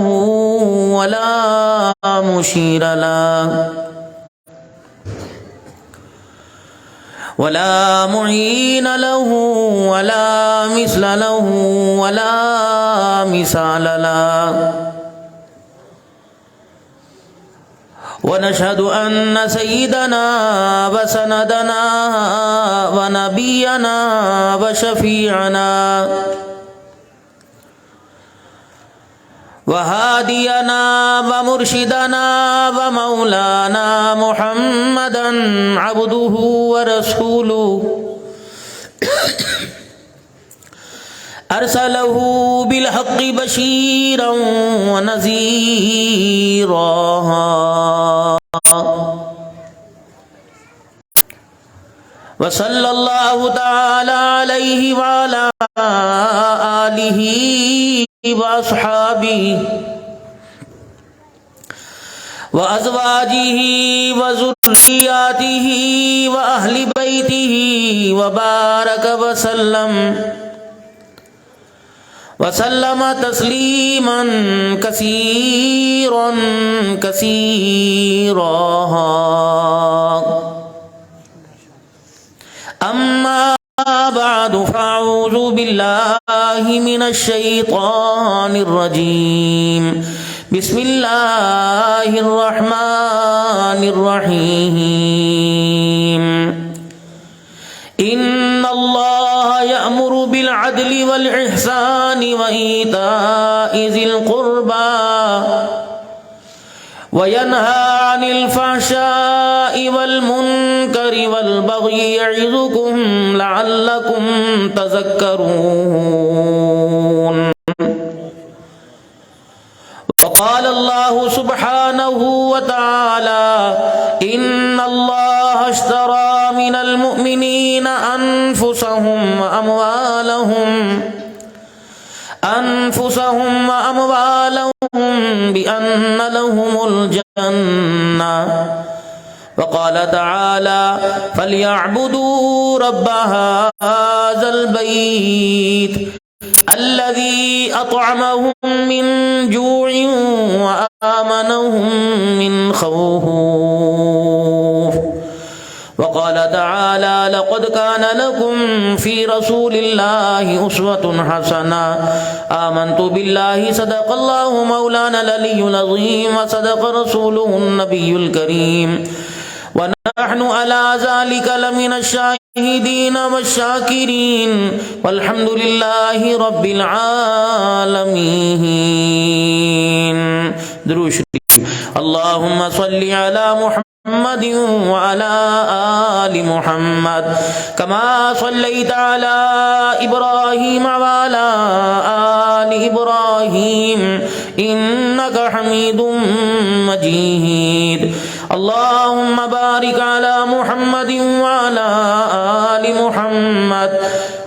ولا مشير له ولا معين له ولا مثل له ولا مثال له. ونشهد أن سيدنا وسندنا ونبينا وشفيعنا وهادينا ومرشدنا ومولانا محمدا عبده ورسوله أرسله بالحق بشيرا ونذيرا. وصلى الله تعالى عليه وعلى آله وأصحابه وأزواجه وذرياته وأهل بيته وبارك وسلم تسليما كثيرا كثيرا. أما بعد فأعوذ بالله من الشيطان الرجيم. بسم الله الرحمن الرحيم. إن الله يأمر بالعدل والإحسان وإيتاء ذي القربى وينهى عن الفحشاء والمنكر والبغي يعظكم لعلكم تذكرون. وقال الله سبحانه وتعالى إن الله اشترى من المؤمنين أنفسهم وأموالهم بأن لهم الجنة. وقال تعالى فليعبدوا رب هذا البيت الذي أطعمهم من جوع وآمنهم من خوف. وقال تعالى لقد كان لكم في رسول الله أسوة حسنة. آمنت بالله صدق الله مولانا العلي العظيم وصدق رسوله النبي الكريم ونحن على ذلك لمن الشاهدين والشاكرين والحمد لله رب العالمين. درود شریف. اللهم صل على محمد وعلى آل محمد كما صليت على إبراهيم وعلى آل إبراهيم إنك حميد مجيد. اللهم بارك على محمد وعلى آل محمد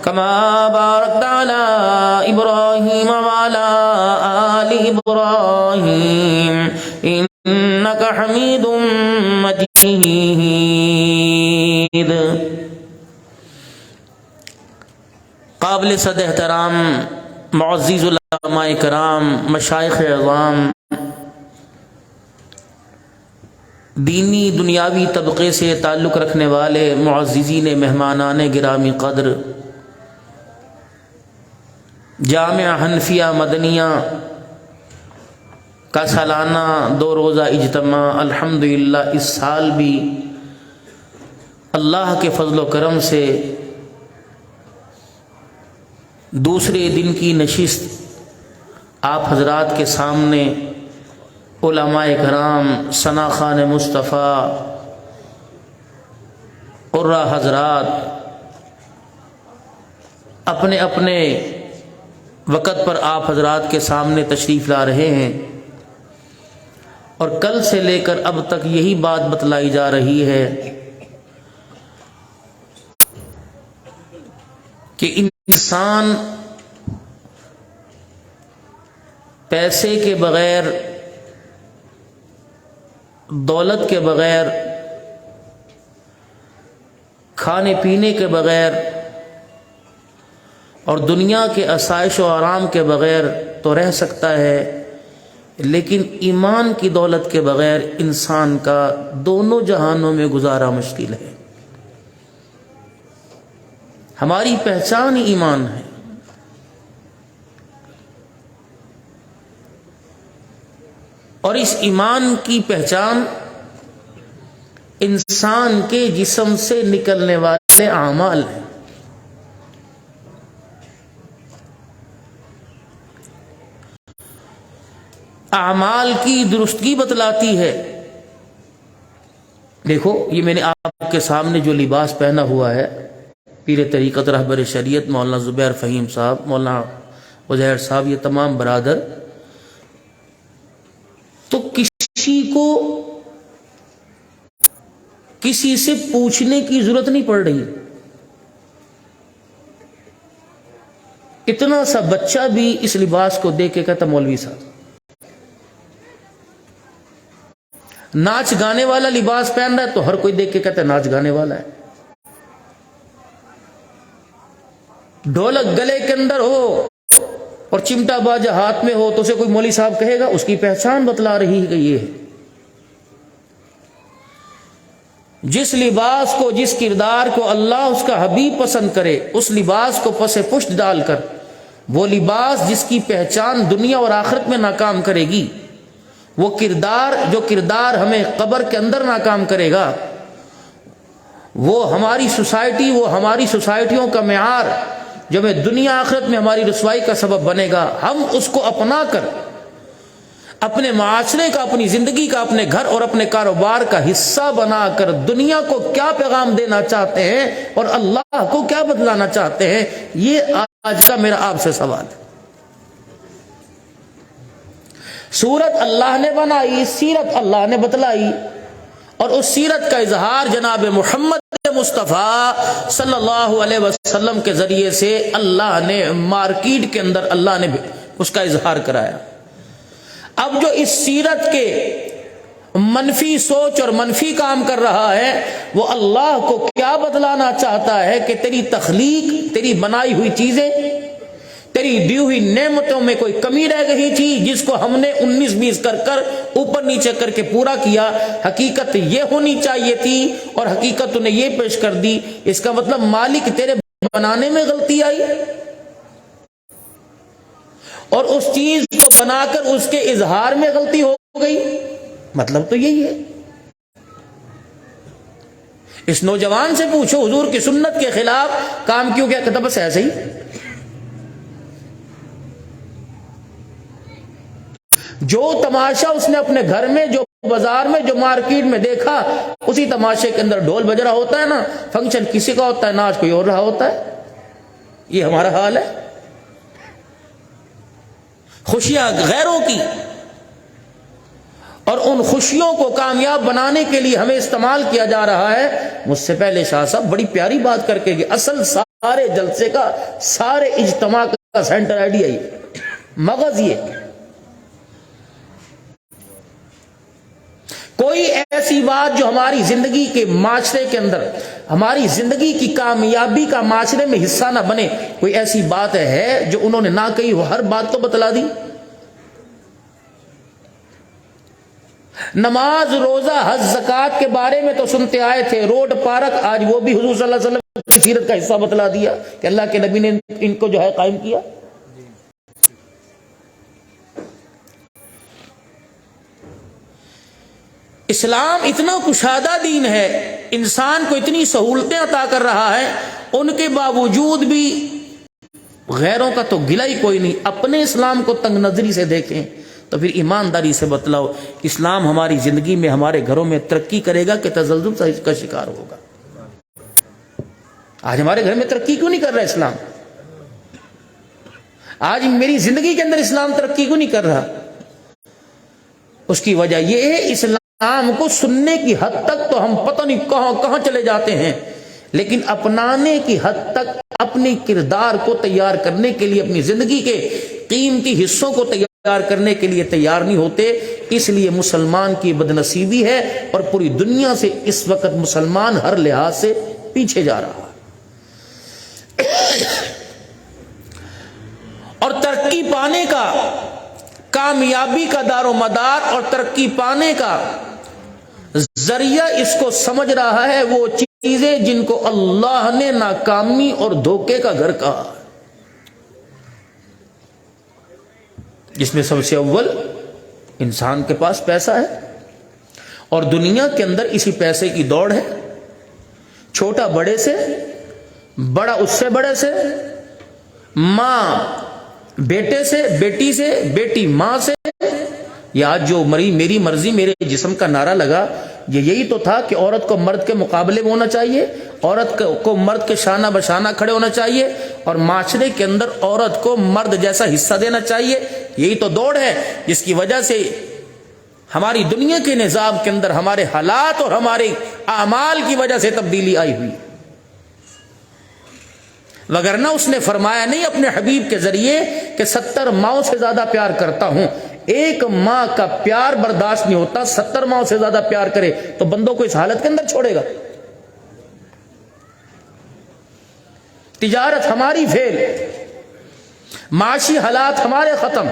كما باركت على إبراهيم وعلى آل إبراهيم إنك حميد مجيد. قابل صد احترام معزز علماء کرام، مشائخ اعظام، دینی دنیاوی طبقے سے تعلق رکھنے والے معززین مہمانان گرامی قدر، جامعہ حنفیہ مدنیہ کا سالانہ 2 روزہ اجتماع الحمدللہ اس سال بھی اللہ کے فضل و کرم سے دوسرے دن کی نشست آپ حضرات کے سامنے علماء کرام، ثناخان مصطفیٰ، قرہ حضرات اپنے اپنے وقت پر آپ حضرات کے سامنے تشریف لا رہے ہیں، اور کل سے لے کر اب تک یہی بات بتلائی جا رہی ہے کہ انسان پیسے کے بغیر، دولت کے بغیر، کھانے پینے کے بغیر اور دنیا کے آسائش و آرام کے بغیر تو رہ سکتا ہے، لیکن ایمان کی دولت کے بغیر انسان کا دونوں جہانوں میں گزارا مشکل ہے۔ ہماری پہچان ہی ایمان ہے، اور اس ایمان کی پہچان انسان کے جسم سے نکلنے والے اعمال ہیں۔ اعمال کی درستگی بتلاتی ہے۔ دیکھو یہ میں نے آپ کے سامنے جو لباس پہنا ہوا ہے، پیر طریقت رہبر شریعت مولانا زبیر فہیم صاحب، مولانا عزیر صاحب، یہ تمام برادر، تو کسی کو کسی سے پوچھنے کی ضرورت نہیں پڑ رہی۔ اتنا سا بچہ بھی اس لباس کو دیکھ کے کہتا مولوی صاحب۔ ناچ گانے والا لباس پہن رہا ہے تو ہر کوئی دیکھ کے کہتا ہے ناچ گانے والا ہے۔ ڈھولک گلے کے اندر ہو اور چمٹا باجا ہاتھ میں ہو تو اسے کوئی مولوی صاحب کہے گا، اس کی پہچان بتلا رہی ہے کہ یہ ہے۔ جس لباس کو، جس کردار کو اللہ اس کا حبیب پسند کرے، اس لباس کو پس پشت ڈال کر، وہ لباس جس کی پہچان دنیا اور آخرت میں ناکام کرے گی، وہ کردار جو کردار ہمیں قبر کے اندر ناکام کرے گا، وہ ہماری سوسائٹی، وہ ہماری سوسائٹیوں کا معیار جو ہمیں دنیا آخرت میں ہماری رسوائی کا سبب بنے گا، ہم اس کو اپنا کر اپنے معاشرے کا، اپنی زندگی کا، اپنے گھر اور اپنے کاروبار کا حصہ بنا کر دنیا کو کیا پیغام دینا چاہتے ہیں اور اللہ کو کیا بدلانا چاہتے ہیں، یہ آج کا میرا آپ سے سوال ہے۔ صورت اللہ نے بنائی، سیرت اللہ نے بتلائی، اور اس سیرت کا اظہار جناب محمد مصطفیٰ صلی اللہ علیہ وسلم کے ذریعے سے اللہ نے مارکیٹ کے اندر اللہ نے اس کا اظہار کرایا۔ اب جو اس سیرت کے منفی سوچ اور منفی کام کر رہا ہے، وہ اللہ کو کیا بدلانا چاہتا ہے کہ تیری تخلیق، تیری بنائی ہوئی چیزیں، تیری دی ہوئی نعمتوں میں کوئی کمی رہ گئی تھی جس کو ہم نے 19-20 کر کر اوپر نیچے کر کے پورا کیا، حقیقت یہ ہونی چاہیے تھی اور حقیقت نے یہ پیش کر دی۔ اس کا مطلب مالک تیرے بنانے میں غلطی آئی اور اس چیز کو بنا کر اس کے اظہار میں غلطی ہو گئی، مطلب تو یہی ہے۔ اس نوجوان سے پوچھو حضور کی سنت کے خلاف کام کیوں کیا، کہتا بس ایسے ہی۔ جو تماشا اس نے اپنے گھر میں، جو بازار میں، جو مارکیٹ میں دیکھا، اسی تماشے کے اندر ڈھول بج رہا ہوتا ہے نا، فنکشن کسی کا ہوتا ہے، ناچ کوئی اور رہا ہوتا ہے۔ یہ ہمارا حال ہے، خوشیاں غیروں کی، اور ان خوشیوں کو کامیاب بنانے کے لیے ہمیں استعمال کیا جا رہا ہے۔ مجھ سے پہلے شاہ صاحب بڑی پیاری بات کر کے گئے، اصل سارے جلسے کا، سارے اجتماع کا سینٹر آئیڈیا یہ، مغز یہ، کوئی ایسی بات جو ہماری زندگی کے معاشرے کے اندر، ہماری زندگی کی کامیابی کا معاشرے میں حصہ نہ بنے، کوئی ایسی بات ہے جو انہوں نے نہ کہی وہ ہر بات تو بتلا دی۔ نماز، روزہ، حج، زکوٰۃ کے بارے میں تو سنتے آئے تھے، روڈ پارک، آج وہ بھی حضور صلی اللہ علیہ وسلم کی سیرت کا حصہ بتلا دیا کہ اللہ کے نبی نے ان کو جو ہے قائم کیا۔ اسلام اتنا کشادہ دین ہے، انسان کو اتنی سہولتیں عطا کر رہا ہے، ان کے باوجود بھی غیروں کا تو گلہ ہی کوئی نہیں۔ اپنے اسلام کو تنگ نظری سے دیکھیں تو پھر ایمانداری سے بتلاؤ، اسلام ہماری زندگی میں، ہمارے گھروں میں ترقی کرے گا کہ تزلزل کا شکار ہوگا؟ آج ہمارے گھر میں ترقی کیوں نہیں کر رہا اسلام؟ آج میری زندگی کے اندر اسلام ترقی کیوں نہیں کر رہا؟ اس کی وجہ یہ ہے، اسلام کو سننے کی حد تک تو ہم پتہ نہیں کہاں کہاں چلے جاتے ہیں، لیکن اپنانے کی حد تک اپنی کردار کو تیار کرنے کے لیے، اپنی زندگی کے قیمتی حصوں کو تیار کرنے کے لیے تیار نہیں ہوتے۔ اس لیے مسلمان کی بدنصیبی ہے، اور پوری دنیا سے اس وقت مسلمان ہر لحاظ سے پیچھے جا رہا ہے، اور ترقی پانے کا کامیابی کا دار و مدار اور ترقی پانے کا ذریعہ اس کو سمجھ رہا ہے وہ چیزیں جن کو اللہ نے ناکامی اور دھوکے کا گھر کہا، جس میں سب سے اول انسان کے پاس پیسہ ہے اور دنیا کے اندر اسی پیسے کی دوڑ ہے، چھوٹا بڑے سے، بڑا اس سے بڑے سے، ماں بیٹے سے، بیٹی سے، بیٹی ماں سے۔ یہ آج جو میری مرضی میرے جسم کا نعرہ لگا، یہ یہی تو تھا کہ عورت کو مرد کے مقابلے میں ہونا چاہیے، عورت کو مرد کے شانہ بشانہ کھڑے ہونا چاہیے، اور معاشرے کے اندر عورت کو مرد جیسا حصہ دینا چاہیے۔ یہی تو دوڑ ہے جس کی وجہ سے ہماری دنیا کے نظام کے اندر ہمارے حالات اور ہمارے اعمال کی وجہ سے تبدیلی آئی ہوئی، وگرنہ اس نے فرمایا نہیں اپنے حبیب کے ذریعے کہ 70 ماؤں سے زیادہ پیار کرتا ہوں۔ ایک ماں کا پیار برداشت نہیں ہوتا، 70 ماؤں سے زیادہ پیار کرے تو بندوں کو اس حالت کے اندر چھوڑے گا۔ تجارت ہماری فیل، معاشی حالات ہمارے ختم،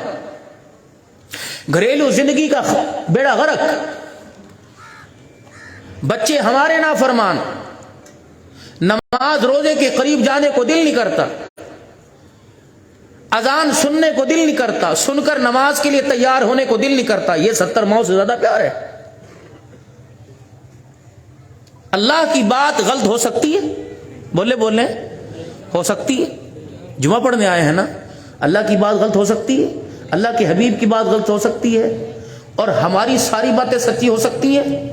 گھریلو زندگی کا بیڑا غرق، بچے ہمارے نافرمان، نماز روزے کے قریب جانے کو دل نہیں کرتا، اذان سننے کو دل نہیں کرتا، سن کر نماز کے لیے تیار ہونے کو دل نہیں کرتا۔ یہ 70 ماؤں سے زیادہ پیار ہے۔ اللہ کی بات غلط ہو سکتی ہے، بولے ہو سکتی ہے، جمعہ پڑھنے آئے ہیں نا، اللہ کی بات غلط ہو سکتی ہے، اللہ کے حبیب کی بات غلط ہو سکتی ہے، اور ہماری ساری باتیں سچی ہو سکتی ہیں،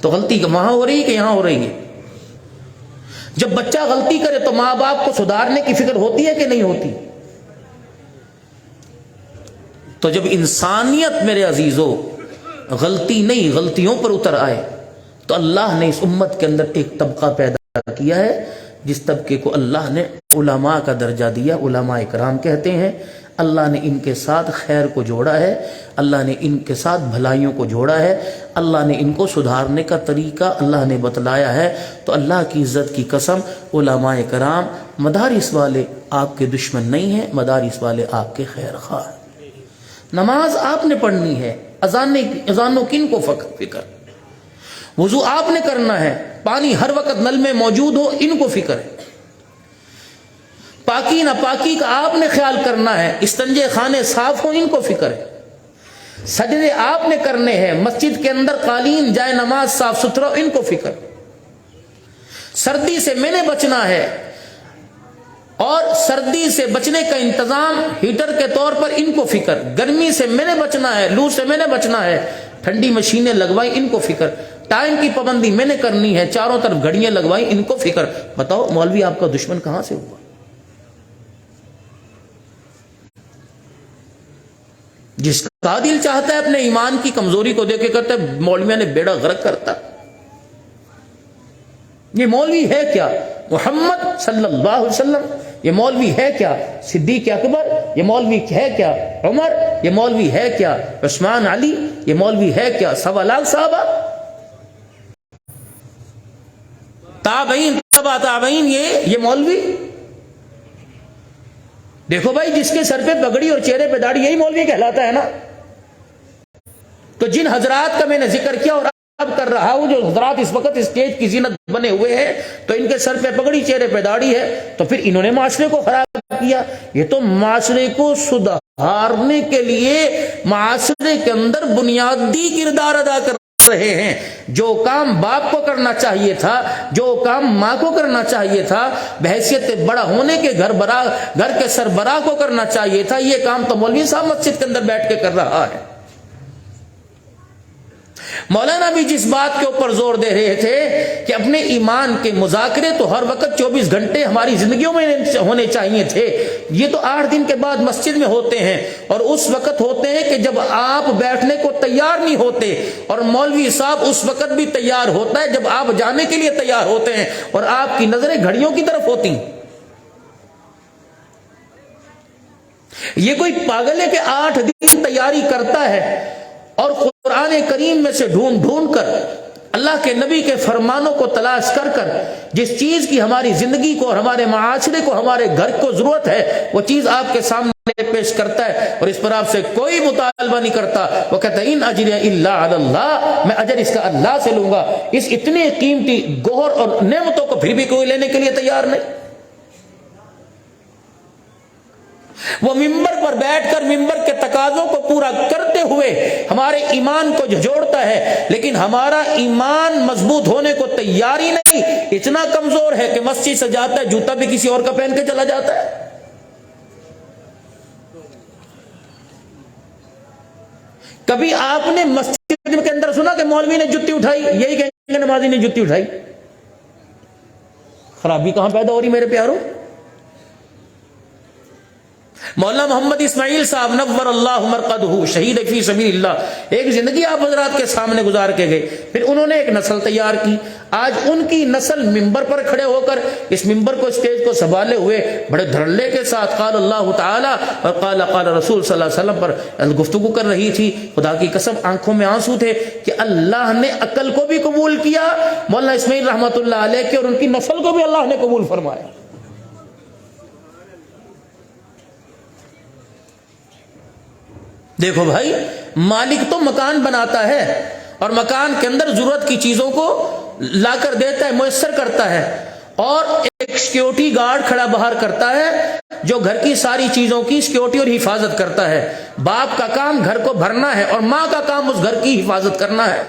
تو غلطی وہاں ہو رہی ہے کہ یہاں ہو رہی ہے؟ جب بچہ غلطی کرے تو ماں باپ کو سدھارنے کی فکر ہوتی ہے کہ نہیں ہوتی؟ تو جب انسانیت میرے عزیزو غلطی نہیں غلطیوں پر اتر آئے تو اللہ نے اس امت کے اندر ایک طبقہ پیدا کیا ہے جس طبقے کو اللہ نے علماء کا درجہ دیا، علماء اکرام کہتے ہیں۔ اللہ نے ان کے ساتھ خیر کو جوڑا ہے، اللہ نے ان کے ساتھ بھلائیوں کو جوڑا ہے، اللہ نے ان کو سدھارنے کا طریقہ اللہ نے بتلایا ہے۔ تو اللہ کی عزت کی قسم، علماء کرام مدارس والے آپ کے دشمن نہیں ہیں، مدارس والے آپ کے خیر خواہ ہیں۔ نماز آپ نے پڑھنی ہے، اذانوں کن کو فکر، وضو آپ نے کرنا ہے، پانی ہر وقت نل میں موجود ہو ان کو فکر ہے، پاکی نہ پاکی کا آپ نے خیال کرنا ہے، استنجے خانے صاف ہو ان کو فکر ہے، سجدے آپ نے کرنے ہیں، مسجد کے اندر قالین جائے نماز صاف ستھرا ان کو فکر، سردی سے میں نے بچنا ہے اور سردی سے بچنے کا انتظام ہیٹر کے طور پر ان کو فکر، گرمی سے میں نے بچنا ہے، لو سے میں نے بچنا ہے، ٹھنڈی مشینیں لگوائی ان کو فکر، ٹائم کی پابندی میں نے کرنی ہے، چاروں طرف گھڑیاں لگوائی ان کو فکر۔ بتاؤ مولوی آپ کا دشمن کہاں سے ہوا؟ جس کا دل چاہتا ہے اپنے ایمان کی کمزوری کو دیکھ کے کرتا ہے مولویوں نے بیڑا غرق کرتا۔ یہ مولوی ہے کیا؟ محمد صلی اللہ علیہ وسلم۔ یہ مولوی ہے کیا؟ صدیق اکبر۔ یہ مولوی ہے کیا؟ عمر۔ یہ مولوی ہے کیا؟ عثمان علی۔ یہ مولوی ہے کیا؟ 1.25 لاکھ صحابہ، تابعین، تبع تابعین، یہ مولوی۔ دیکھو بھائی، جس کے سر پہ پگڑی اور چہرے پہ داڑھی یہی مولوی کہلاتا ہے نا۔ تو جن حضرات کا میں نے ذکر کیا اور اب کر رہا ہوں، جو حضرات اس وقت اسٹیج کی زینت بنے ہوئے ہیں، تو ان کے سر پہ پگڑی چہرے پہ داڑھی ہے، تو پھر انہوں نے معاشرے کو خراب کیا۔ یہ تو معاشرے کو سدھارنے کے لیے معاشرے کے اندر بنیادی کردار ادا کر رہے ہیں۔ جو کام باپ کو کرنا چاہیے تھا، جو کام ماں کو کرنا چاہیے تھا، بحیثیت بڑا ہونے کے گھر کے سربراہ کو کرنا چاہیے تھا، یہ کام تو مولوی صاحب مسجد کے اندر بیٹھ کے کر رہا ہے۔ مولانا بھی جس بات کے اوپر زور دے رہے تھے کہ اپنے ایمان کے مذاکرے تو ہر وقت 24 گھنٹے ہماری زندگیوں میں ہونے چاہیے تھے، یہ تو 8 دن کے بعد مسجد میں ہوتے ہیں، اور اس وقت ہوتے ہیں کہ جب آپ بیٹھنے کو تیار نہیں ہوتے، اور مولوی صاحب اس وقت بھی تیار ہوتا ہے جب آپ جانے کے لیے تیار ہوتے ہیں، اور آپ کی نظریں گھڑیوں کی طرف ہوتی ہیں۔ یہ کوئی پاگل ہے کہ 8 دن تیاری کرتا ہے اور قرآن کریم میں سے ڈھونڈ ڈھونڈ کر، اللہ کے نبی کے فرمانوں کو تلاش کر کر، جس چیز کی ہماری زندگی کو اور ہمارے معاشرے کو، ہمارے گھر کو ضرورت ہے، وہ چیز آپ کے سامنے پیش کرتا ہے اور اس پر آپ سے کوئی مطالبہ نہیں کرتا. وہ کہتا ہے ان اجری الا علی اللہ، میں اجر اس کا اللہ سے لوں گا. اس اتنے قیمتی گوہر اور نعمتوں کو پھر بھی کوئی لینے کے لیے تیار نہیں. وہ ممبر پر بیٹھ کر ممبر کے تقاضوں کو پورا کرتے ہوئے ہمارے ایمان کو جھجوڑتا ہے، لیکن ہمارا ایمان مضبوط ہونے کو تیار ہی نہیں. اتنا کمزور ہے کہ مسجد سے جاتا ہے جوتا بھی کسی اور کا پہن کے چلا جاتا ہے. کبھی آپ نے مسجد کے اندر سنا کہ مولوی نے جتی اٹھائی؟ یہی کہیں گے نمازی نے جتی اٹھائی. خرابی کہاں پیدا ہو رہی میرے پیاروں؟ مولانا محمد اسماعیل صاحب نور اللہ مرقدہ، شہید فی سبیل اللہ، ایک زندگی آپ حضرات کے سامنے گزار کے گئے. پھر انہوں نے ایک نسل تیار کی. آج ان کی نسل ممبر پر کھڑے ہو کر اس ممبر کو، اسٹیج کو سنبھالے ہوئے بڑے دھڑلے کے ساتھ قال اللہ تعالی اور قال رسول صلی اللہ علیہ وسلم پر گفتگو کر رہی تھی. خدا کی قسم آنکھوں میں آنسو تھے کہ اللہ نے عقل کو بھی قبول کیا، مولانا اسماعیل رحمۃ اللہ علیہ کے اور ان کی نسل کو بھی اللہ نے قبول فرمایا. دیکھو بھائی، مالک تو مکان بناتا ہے اور مکان کے اندر ضرورت کی چیزوں کو لا کر دیتا ہے، میسر کرتا ہے، اور ایک سیکیورٹی گارڈ کھڑا باہر کرتا ہے جو گھر کی ساری چیزوں کی سیکیورٹی اور حفاظت کرتا ہے. باپ کا کام گھر کو بھرنا ہے اور ماں کا کام اس گھر کی حفاظت کرنا ہے.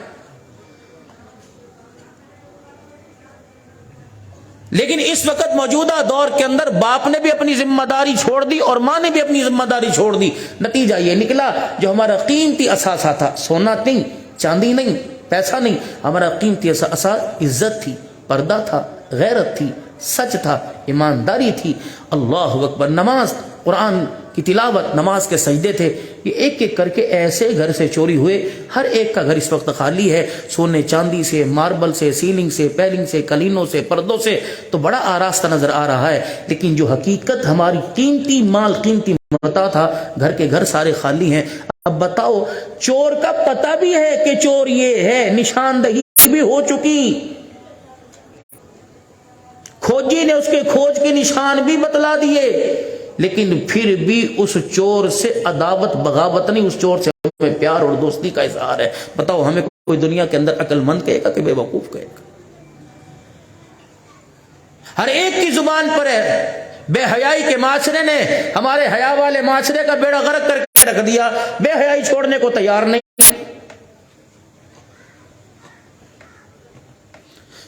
لیکن اس وقت موجودہ دور کے اندر باپ نے بھی اپنی ذمہ داری چھوڑ دی اور ماں نے بھی اپنی ذمہ داری چھوڑ دی. نتیجہ یہ نکلا جو ہمارا قیمتی اثاثہ تھا، سونا نہیں، چاندی نہیں، پیسہ نہیں، ہمارا قیمتی اثاثہ عزت تھی، پردہ تھا، غیرت تھی، سچ تھا، ایمانداری تھی. اللہ اکبر. نماز، قرآن کی تلاوت، نماز کے سجدے تھے. یہ ایک ایک کر کے ایسے گھر سے چوری ہوئے. ہر ایک کا گھر اس وقت خالی ہے، سونے چاندی سے، ماربل سے، سیلنگ سے، پیلنگ سے، کلینوں سے، پردوں سے تو بڑا آراستہ نظر آ رہا ہے. لیکن جو حقیقت ہماری قیمتی مال، قیمتی متاع تھا، گھر کے گھر سارے خالی ہیں. اب بتاؤ، چور کا پتہ بھی ہے کہ چور یہ ہے، نشاندہی بھی ہو چکی، کھوجی نے اس کے کھوج کے نشان بھی بتلا دیے، لیکن پھر بھی اس چور سے عداوت بغاوت نہیں، اس چور سے ہمیں پیار اور دوستی کا اظہار ہے. بتاؤ، ہمیں کوئی دنیا کے اندر عقل مند کہے گا کہ بے وقوف کہے گا؟ ہر ایک کی زبان پر ہے. بے حیائی کے معاشرے نے ہمارے حیا والے معاشرے کا بیڑا غرق کر کے رکھ دیا، بے حیائی چھوڑنے کو تیار نہیں.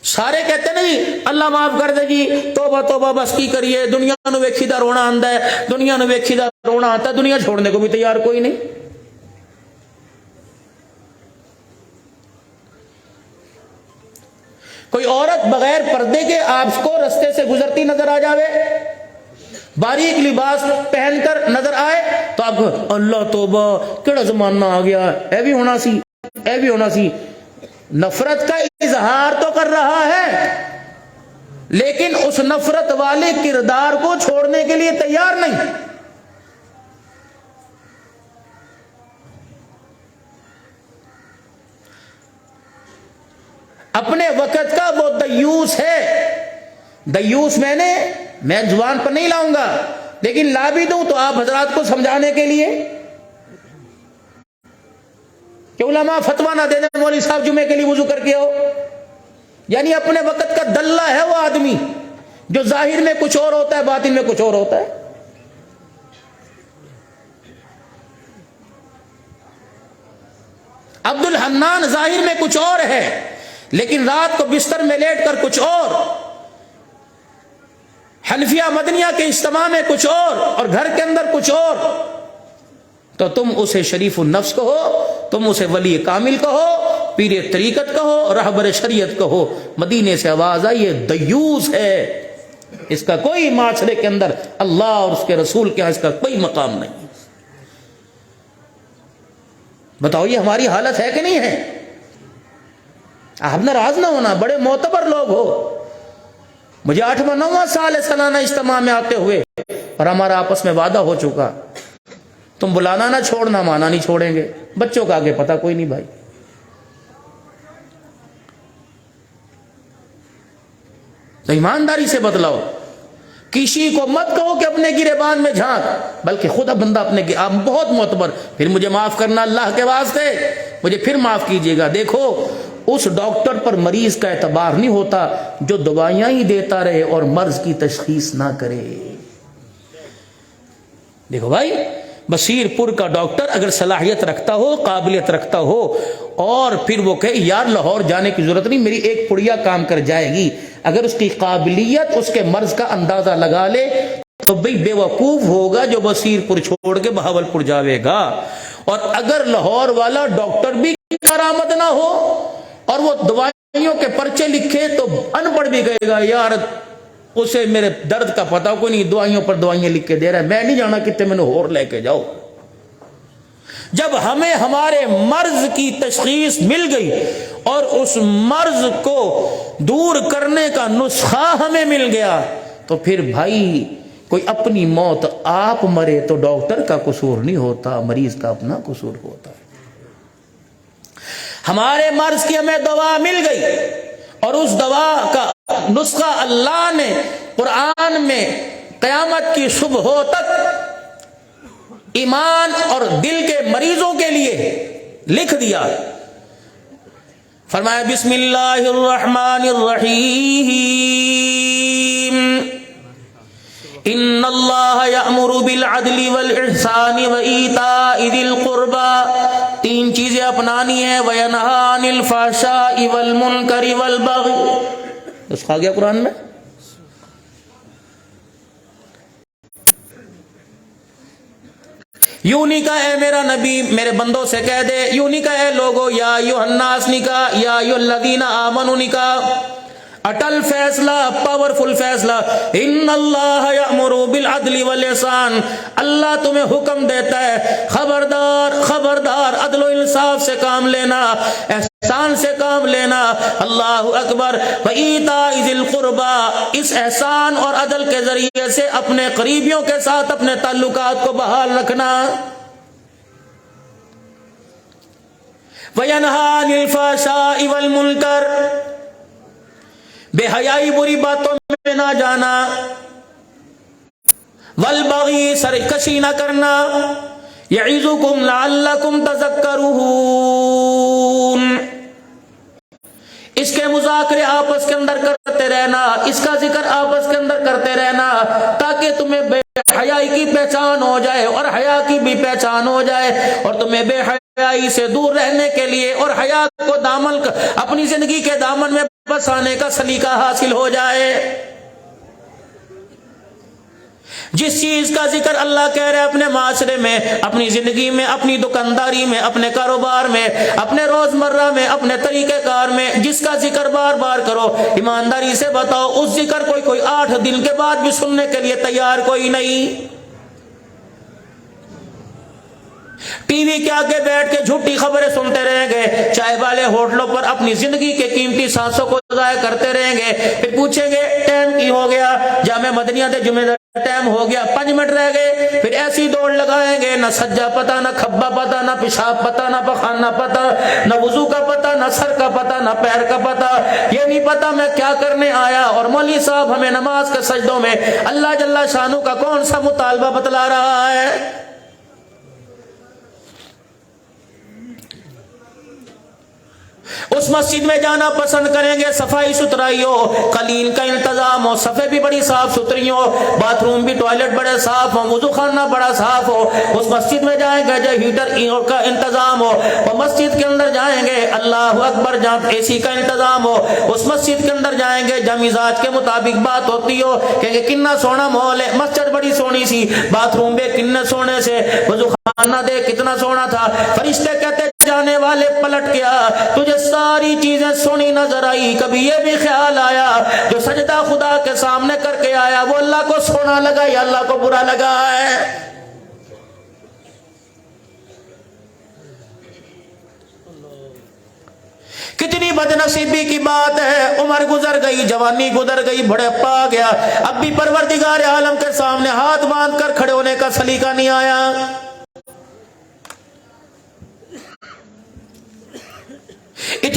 سارے کہتے نہیں اللہ معاف کر دے جی، توبہ توبہ بس کی کریے، دنیا نو ویکھی دا رونا آندا ہے، دنیا نو ویکھی دا رونا آتا ہے. دنیا چھوڑنے کو بھی تیار کوئی نہیں. کوئی عورت بغیر پردے کے آپ کو رستے سے گزرتی نظر آ جاوے، باریک لباس پہن کر نظر آئے تو آپ کو اللہ توبہ کیڑا زمانہ آ گیا، اے بھی ہونا سی، اے بھی ہونا سی. نفرت کا اظہار تو کر رہا ہے، لیکن اس نفرت والے کردار کو چھوڑنے کے لیے تیار نہیں. اپنے وقت کا وہ دیوس ہے. دیوس میں زبان پر نہیں لاؤں گا، لیکن لا بھی دوں تو آپ حضرات کو سمجھانے کے لیے کہ علماء فتویٰ نہ دے دیں مولوی صاحب جمعے کے لیے وضو کر کے ہو. یعنی اپنے وقت کا دلہ ہے وہ آدمی جو ظاہر میں کچھ اور ہوتا ہے، باطن میں کچھ اور ہوتا ہے. عبد الحنان ظاہر میں کچھ اور ہے، لیکن رات کو بستر میں لیٹ کر کچھ اور، حنفیہ مدنیہ کے اجتماع میں کچھ اور گھر کے اندر کچھ اور. تو تم اسے شریف النفس کہو، تم اسے ولی کامل کہو، پیر طریقت کہو، رہبر شریعت کہو. مدینے سے آواز آئی یہ دیوس ہے، اس کا کوئی معاشرے کے اندر اللہ اور اس کے رسول کے ہاں اس کا کوئی مقام نہیں. بتاؤ یہ ہماری حالت ہے کہ نہیں ہے؟ آپ ناراض نہ ہونا، بڑے معتبر لوگ ہو. مجھے 8واں 9واں سال ہے سالانہ اجتماع میں آتے ہوئے، اور ہمارا آپس میں وعدہ ہو چکا، تم بلانا نہ چھوڑنا، مانا نہیں چھوڑیں گے. بچوں کا آگے پتہ کوئی نہیں بھائی. تو ایمانداری سے بتلاؤ. کسی کو مت کہو کہ اپنے گریبان میں جھانک، بلکہ خود بندہ اپنے آپ بہت معتبر، پھر مجھے معاف کرنا اللہ کے واسطے، مجھے پھر معاف کیجیے گا۔ دیکھو اس ڈاکٹر پر مریض کا اعتبار نہیں ہوتا جو دوائیاں ہی دیتا رہے اور مرض کی تشخیص نہ کرے۔ دیکھو بھائی، بصیر پور کا ڈاکٹر اگر صلاحیت رکھتا ہو، قابلیت رکھتا ہو، اور پھر وہ کہے یار لاہور جانے کی ضرورت نہیں، میری ایک پڑیا کام کر جائے گی، اگر اس کی قابلیت اس کے مرض کا اندازہ لگا لے تو بھئی بے وقوف ہوگا جو بصیر پور چھوڑ کے بہاول پور جاوے گا۔ اور اگر لاہور والا ڈاکٹر بھی کارآمد نہ ہو اور وہ دوائیوں کے پرچے لکھے تو ان پڑھ بھی کہے گا یار اسے میرے درد کا پتہ کوئی نہیں، دوائیوں پر دوائیاں لکھ کے دے رہا ہے، میں نہیں جانا کتنے میں اور لے کے جاؤ۔ جب ہمیں ہمارے مرض کی تشخیص مل گئی اور اس مرض کو دور کرنے کا نسخہ ہمیں مل گیا تو پھر بھائی کوئی اپنی موت آپ مرے تو ڈاکٹر کا قصور نہیں ہوتا، مریض کا اپنا قصور ہوتا ہے۔ ہمارے مرض کی ہمیں دوا مل گئی اور اس دوا کا نسخہ اللہ نے قرآن میں قیامت کی صبح تک ایمان اور دل کے مریضوں کے لیے لکھ دیا۔ فرمایا بسم اللہ الرحمن الرحیم ان اللہ یأمر بالعدل والاحسان وایتاء ذی القربى، تین چیزیں اپنانی ہیں، وینہی عن الفحشاء والمنکر والبغی، نسخہ آ گیا قرآن میں۔ یوں نہیں کہا اے میرا نبی میرے بندوں سے کہہ دے، یوں نہیں کہا اے لوگو یا ایھا الناس نہیں کہا، یا ایھا الذین آمنوا نہیں کہا، اٹل فیصلہ، پاورفل فیصلہ، ان اللہ یأمر بالعدل والاحسان، اللہ تمہیں حکم دیتا ہے خبردار خبردار عدل و انصاف سے کام لینا، احسان سے کام لینا، اللہ اکبر، وایتاء ذی القربى، اس احسان اور عدل کے ذریعے سے اپنے قریبیوں کے ساتھ اپنے تعلقات کو بحال رکھنا، وینہی عن الفحشاء والمنکر، بے حیائی بری باتوں میں نہ جانا، والبغی سرکشی نہ کرنا، یعظکم لعلکم تذکرون، اس کے مذاکرے آپس کے اندر کرتے رہنا، اس کا ذکر آپس کے اندر کرتے رہنا تاکہ تمہیں بے حیائی کی پہچان ہو جائے اور حیا کی بھی پہچان ہو جائے، اور تمہیں بے حیائی سے دور رہنے کے لیے اور حیا کو دامن اپنی زندگی کے دامن میں بسانے کا سلیقہ حاصل ہو جائے۔ جس چیز کا ذکر اللہ کہہ رہے اپنے معاشرے میں، اپنی زندگی میں، اپنی دکانداری میں، اپنے کاروبار میں، اپنے روزمرہ میں، اپنے طریقہ کار میں، جس کا ذکر بار بار کرو، ایمانداری سے بتاؤ اس ذکر کوئی 8 دن کے بعد بھی سننے کے لیے تیار کوئی نہیں۔ ٹی وی کے آگے بیٹھ کے جھوٹی خبریں سنتے رہیں گے، چائے والے ہوٹلوں پر اپنی زندگی کے قیمتی سانسوں کو ضائع کرتے رہیں گے، پھر پوچھیں گے ٹائم کی ہو گیا، جامع مدنیہ دے جمعہ ٹائم ہو گیا، 5 منٹ رہ گئے، پھر ایسی دوڑ لگائیں گے، نہ سجا پتا، نہ کھبا پتا، نہ پیشاب پتا، نہ پخانہ پتا، نہ وضو کا پتا، نہ سر کا پتا، نہ پیر کا پتا، یہ نہیں پتا میں کیا کرنے آیا، اور مولوی صاحب ہمیں نماز کے سجدوں میں اللہ جل شانہ کا کون سا مطالبہ بتلا رہا ہے۔ اس مسجد میں جانا پسند کریں گے صفائی ستھرائی ہو، قلین کا انتظام ہو، صفحے بھی بڑی صاف ستھری ہو، باتھ روم بھی ٹوائلٹ بڑے صاف ہو، وضو خانہ بڑا صاف ہو، اس مسجد میں جائیں گے جو ہیٹر کا انتظام ہو، وہ مسجد کے اندر جائیں گے اللہ اکبر جہاں اے سی کا انتظام ہو، اس مسجد کے اندر جائیں گے جہاں مزاج کے مطابق بات ہوتی ہو، کہ کتنا سونا ماحول ہے، مسجد بڑی سونی سی، باتھ روم بھی کتنے سونے سے، وضو خانہ دے کتنا سونا تھا، فرشتے کہتے جانے والے پلٹ گیا، تجھے ساری چیزیں سونی نظر آئی، کبھی یہ بھی خیال آیا جو سجدہ خدا کے سامنے کر کے آیا وہ اللہ کو سونا لگا یا اللہ کو برا لگا ہے۔ کتنی بدنصیبی کی بات ہے، عمر گزر گئی، جوانی گزر گئی، بڑھاپا آ گیا، اب بھی پروردگار عالم کے سامنے ہاتھ باندھ کر کھڑے ہونے کا سلیقہ نہیں آیا۔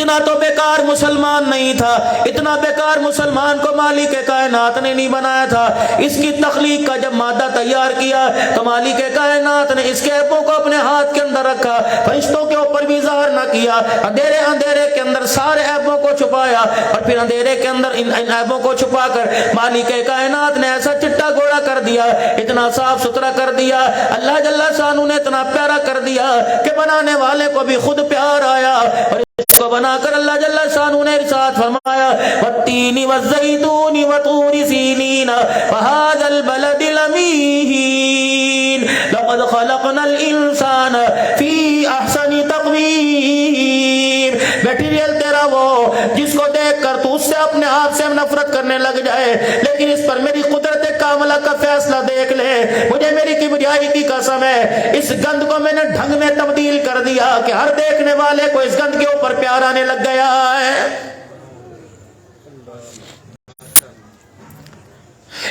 اتنا تو بیکار مسلمان نہیں تھا، اتنا بیکار مسلمان کو مالک کائنات نے نہیں بنایا تھا۔ اس کی تخلیق کا جب مادہ تیار کیا تو مالک کائنات نے اس کے عیبوں کو اپنے ہاتھ کے اندر رکھا، فرشتوں کے اوپر بھی ظاہر نہ کیا، اندھیرے کے اندر سارے عیبوں کو چھپایا، اور پھر اندھیرے کے اندر ان عیبوں کو چھپا کر مالک کائنات نے ایسا چٹا گوڑا کر دیا، اتنا صاف ستھرا کر دیا، اللہ جل شانہ نے اتنا پیارا کر دیا کہ بنانے والے کو بھی خود پیار آیا، اور اس کو بنا کر اللہ جل شانہ نے ارشاد فرمایا والتین والزیتون وطور سینین وہذا البلد الامین لقد خلقنا الانسان فی احسن تقویم۔ میٹیریل تیرا وہ جس کو دیکھ کر تو اس سے اپنے آپ سے نفرت کرنے لگ جائے، لیکن اس پر میری قدرت کاملہ کا فیصلہ دیکھ لے، مجھے میری کبریائی کی قسم ہے اس گند کو میں نے ڈھنگ میں تبدیل کر دیا کہ ہر دیکھنے والے کو اس گند کے اوپر پیار آنے لگ گیا ہے۔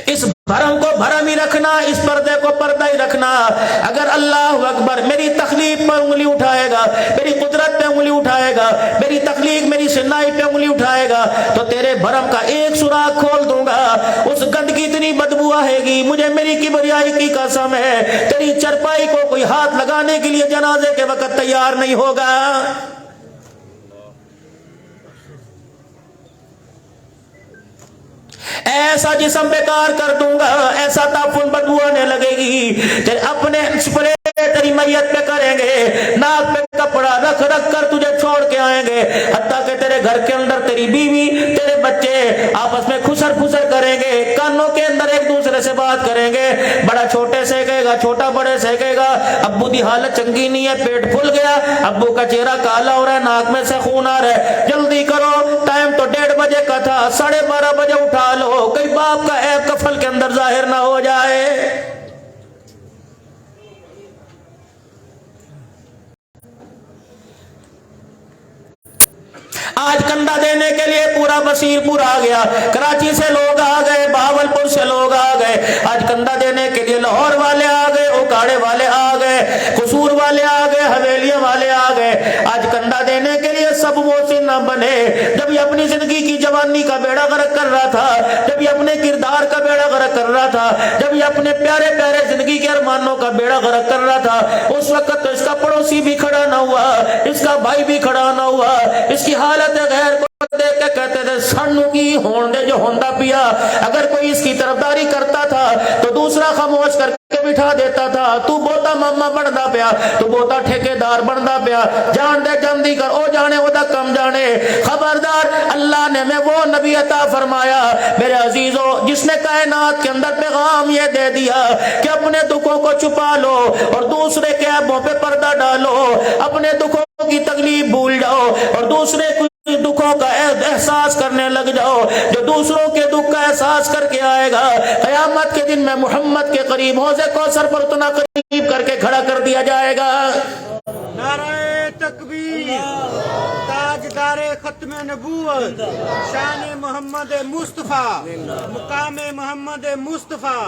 اس بھرم کو بھرم ہی رکھنا، اس پردے کو پردہ ہی رکھنا۔ اگر اللہ اکبر میری تخلیق پر انگلی اٹھائے گا، میری قدرت پہ انگلی اٹھائے گا، میری تخلیق میری شنائی پہ انگلی اٹھائے گا تو تیرے بھرم کا ایک سوراخ کھول دوں گا، اس گند کی اتنی بدبو آئے گی، مجھے میری کبریائی کی قسم ہے تیری چرپائی کو کوئی ہاتھ لگانے کے لیے جنازے کے وقت تیار نہیں ہوگا۔ ایسا جسم بیکار کر دوں گا، ایسا تعفن بدبو آنے لگے گی، اپنے سپرے تیری میت پہ کریں گے، ناک پہ کپڑا رکھ رکھ کر تجھے چھوڑ کے آئیں گے، حتیٰ کہ تیرے گھر کے اندر تیری بیوی تیرے بچے آپس میں خسر پھسر کریں گے، کانوں کے اندر ایک دوسرے سے بات کریں گے، بڑا چھوٹے سے کہے گا، چھوٹا بڑے سے کہے گا ابو دی حالت چنگی نہیں ہے، پیٹ پھل گیا، ابو کا چہرہ کالا ہو رہا ہے، ناک میں سے خون آ رہا ہے، جلدی کرو ٹائم تو 1:30 بجے کا تھا، 12:30 بجے اٹھا لو، کئی باپ کا عیب کفل کے اندر ظاہر نہ ہو جائے۔ آج کندھا دینے کے لیے پورا بصیر پور آ گیا، کراچی سے لوگ آ گئے، بہاولپور سے لوگ آ گئے، آج کندھا دینے کے لیے لاہور والے آ گئے، اوکاڑے والے آ گئے، قصور والے آ گئے، حویلیاں والے آ گئے، آج کندھا دینے کے لیے سب محسن نہ بنے۔ جب یہ اپنی زندگی کی جوانی کا بیڑا غرق کر رہا تھا، جب یہ اپنے کردار کا بیڑا غرق کر رہا تھا، جب یہ اپنے پیارے پیارے زندگی کے ارمانوں کا بیڑا غرق کر رہا تھا، اس وقت تو اس کا پڑوسی بھی کھڑا نہ ہوا، اس کا بھائی بھی کھڑا نہ ہوا، اس کی حالت غیر کو دیکھ کے کہتے تھے سنو کی ہون دے جو ہوندا پیا۔ اگر کوئی اس کی طرفداری کرتا تھا تو دوسرا خاموش کر کے بٹھا دیتا تھا، تو بوتا ماما بندا پیا، تو بوتا ٹھیکیدار بندا پیا، جان دے جلدی کر، او جانے او دا کم جانے۔ خبردار، اللہ نے میں وہ نبی عطا فرمایا میرے عزیزو جس نے کائنات کے اندر پیغام یہ دے دیا کہ اپنے دکھوں کو چھپا لو اور دوسرے کے عیبوں پہ پردہ ڈالو، اپنے دکھوں کی تکلیف بھول جاؤ اور دوسرے دکھوں کا احساس کرنے لگ جاؤ۔ جو دوسروں کے دکھ کا احساس کر کے آئے گا، قیامت کے دن میں محمد کے قریب حوض کوثر پر اتنا قریب کر کے کھڑا کر دیا جائے گا۔ نعرہ تکبیر، تاجدار ختم نبوت، شان محمد مصطفیٰ، مقام محمد مصطفیٰ،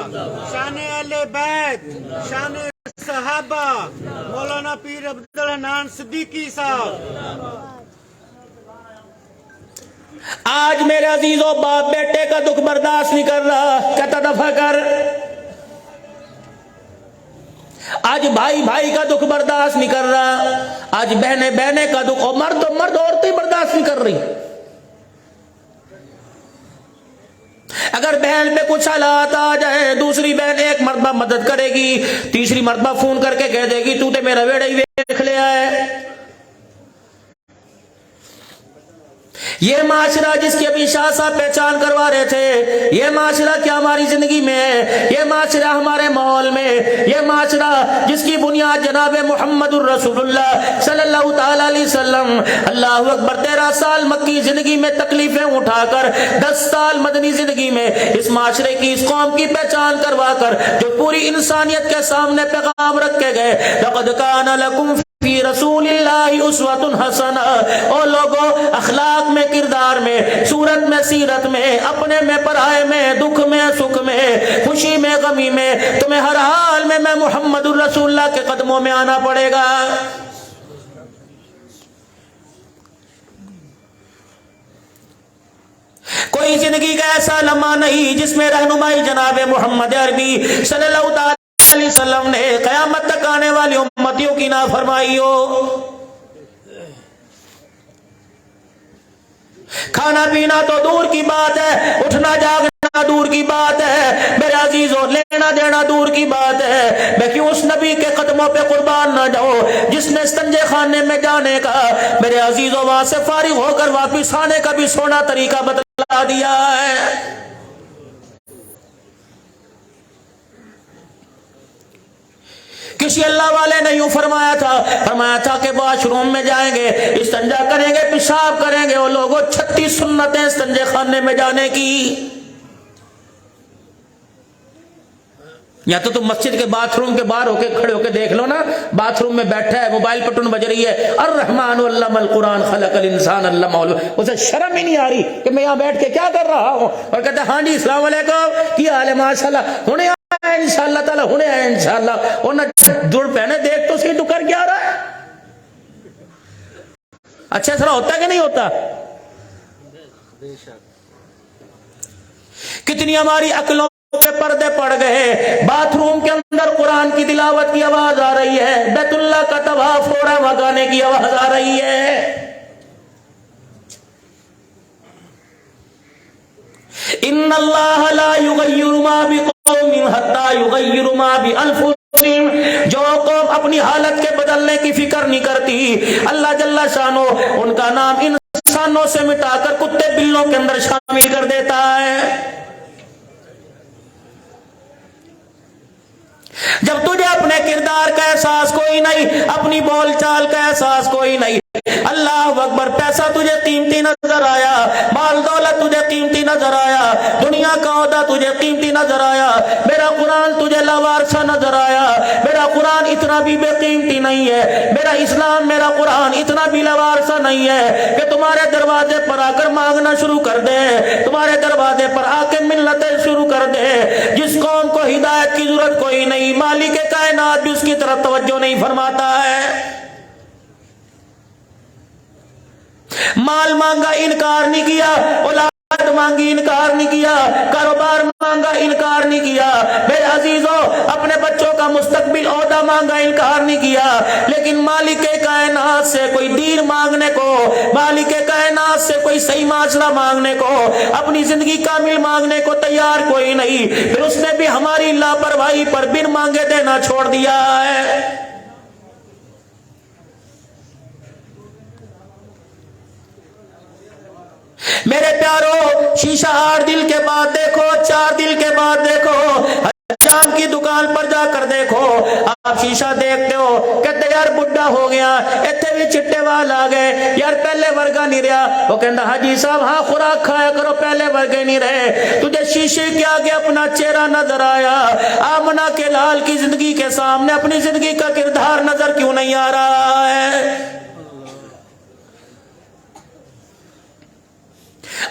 شان اہل بیت، شان صحابہ، مولانا پیر عبدالحنان صدیقی صاحب۔ آج میرے عزیزوں باپ بیٹے کا دکھ برداشت نہیں کر رہا، کہتا دفع کر۔ آج بھائی بھائی کا دکھ برداشت نہیں کر رہا، آج بہنیں بہنیں کا دکھ، اور مرد عورتیں برداشت نہیں کر رہی۔ اگر بہن پہ کچھ حالات آ جائے، دوسری بہن ایک مرتبہ مدد کرے گی، تیسری مرتبہ فون کر کے کہہ دے گی تو تے میرا ویڑا ہی دیکھ لیا ہے۔ یہ معاشرہ جس کی ابھی شاہ صاحب پہچان کروا رہے تھے، یہ معاشرہ کیا ہماری زندگی میں ہے، یہ معاشرہ ہمارے ماحول میں، یہ معاشرہ جس کی بنیاد جناب محمد الرسول اللہ صلی اللہ تعالی علیہ وسلم، اللہ اکبر، 13 سال مکی زندگی میں تکلیفیں اٹھا کر 10 سال مدنی زندگی میں اس معاشرے کی اس قوم کی پہچان کروا کر جو پوری انسانیت کے سامنے پیغام رکھے گئے، لقد کان لکم فی رسول اللہ اسوۃ حسنہ۔ او لوگو، اخلاق میں، کردار میں، صورت میں، سیرت میں، اپنے میں، پرائے میں، دکھ میں، سکھ میں، خوشی میں، غمی میں، تمہیں ہر حال میں محمد الرسول اللہ کے قدموں میں آنا پڑے گا۔ زندگی کا ایسا لمحہ نہیں جس میں رہنمائی جناب محمد عربی صلی اللہ علیہ وسلم نے قیامت تک آنے والی امتیوں کی نافرمائی ہو۔ کھانا پینا تو دور کی بات ہے، اٹھنا جاگنا دور کی بات ہے، میرے عزیزوں لینا دینا دور کی بات ہے۔ میں کیوں اس نبی کے قدموں پہ قربان نہ جاؤں جس نے استنجے خانے میں جانے کا، میرے عزیزوں وہاں سے فارغ ہو کر واپس آنے کا بھی سونا طریقہ بتلا دیا ہے۔ کسی اللہ والے نے یوں فرمایا تھا کہ واش روم میں جائیں گے، استنجا کریں گے، پیشاب کریں گے، وہ لوگوں 36 سنتیں استنجے خانے میں جانے کی۔ یا تو تم مسجد کے باتھ روم کے باہر ہو کے کھڑے ہو کے دیکھ لو نا، باتھ روم میں بیٹھا ہے، موبائل پٹن بج رہی ہے، الرحمن علم القرآن خلق الانسان علمہ، اسے شرم ہی نہیں آ رہی کہ میں یہاں بیٹھ کے کیا کر رہا ہوں، اور کہتا ہے ہاں جی السلام علیکم، کیا حال ہے، ماشاءاللہ، ہونے انشاءاللہ تعالی ہونے آئے انشاءاللہ، اور نہ دڑ پہنے دیکھ تو صحیح تو کر کیا رہا ہے۔ اچھا سرا ہوتا ہے کہ نہیں ہوتا؟ کتنی ہماری عقلوں پہ پردے پڑ گئے، باتھ روم کے اندر قرآن کی تلاوت کی آواز آ رہی ہے، بیت اللہ کا طواف ہو رہا ہے، وہاں گانے کی آواز آ رہی ہے۔ ان اللہ لا یغیر ما بقوم حتی یغیر ما بانفسہم، جو قوم اپنی حالت کے بدلنے کی فکر نہیں کرتی، اللہ جل شانہ ان کا نام انسانوں سے مٹا کر کتے بلوں کے اندر شامل کر دیتا ہے۔ جب تجھے اپنے کردار کا احساس کوئی نہیں، اپنی بول چال کا احساس کوئی نہیں، اللہ اکبر، پیسہ تجھے قیمتی نظر آیا، مال دولت تجھے قیمتی نظر آیا، دنیا کا عہدہ تجھے قیمتی نظر آیا، میرا قرآن تجھے لاوارثہ نظر آیا، میرا قرآن اتنا بھی بے قیمتی نہیں ہے، میرا اسلام میرا قرآن اتنا بھی لاوارثہ نہیں ہے کہ تمہارے دروازے پر آ کر مانگنا شروع کر دے، تمہارے دروازے پر آ کے منتیں شروع کر دے۔ جس قوم کو ہدایت کی ضرورت کوئی نہیں، مالک کائنات بھی اس کی طرف توجہ نہیں فرماتا ہے۔ مال مانگا انکار نہیں کیا، اولاد مانگی انکار نہیں کیا، کاروبار مانگا انکار نہیں کیا، میرے عزیزوں اپنے بچوں کا مستقبل عہدہ مانگا انکار نہیں کیا، لیکن مالک کائنات سے کوئی دین مانگنے کو، مالک کائنات سے کوئی صحیح معاشرہ مانگنے کو، اپنی زندگی کامل مانگنے کو تیار کوئی نہیں، پھر اس نے بھی ہماری لاپرواہی پر بن مانگے دینا چھوڑ دیا ہے۔ میرے پیارو، شیشہ 8 دل کے بعد دیکھو، 4 دل کے بعد دیکھو، شام کی دکان پر جا کر دیکھو، آپ شیشہ دیکھتے ہو، کہتے یار بڈھا ہو گیا، ایتھے بھی چٹے وال آ گئے، یار پہلے ورگا نہیں رہا، وہ کہتا حاجی صاحب ہاں خوراک کھایا کرو، پہلے ورگے نہیں رہے، تجھے شیشے کے آگے اپنا چہرہ نظر آیا، آمنہ کے لال کی زندگی کے سامنے اپنی زندگی کا کردار نظر کیوں نہیں آ رہا ہے؟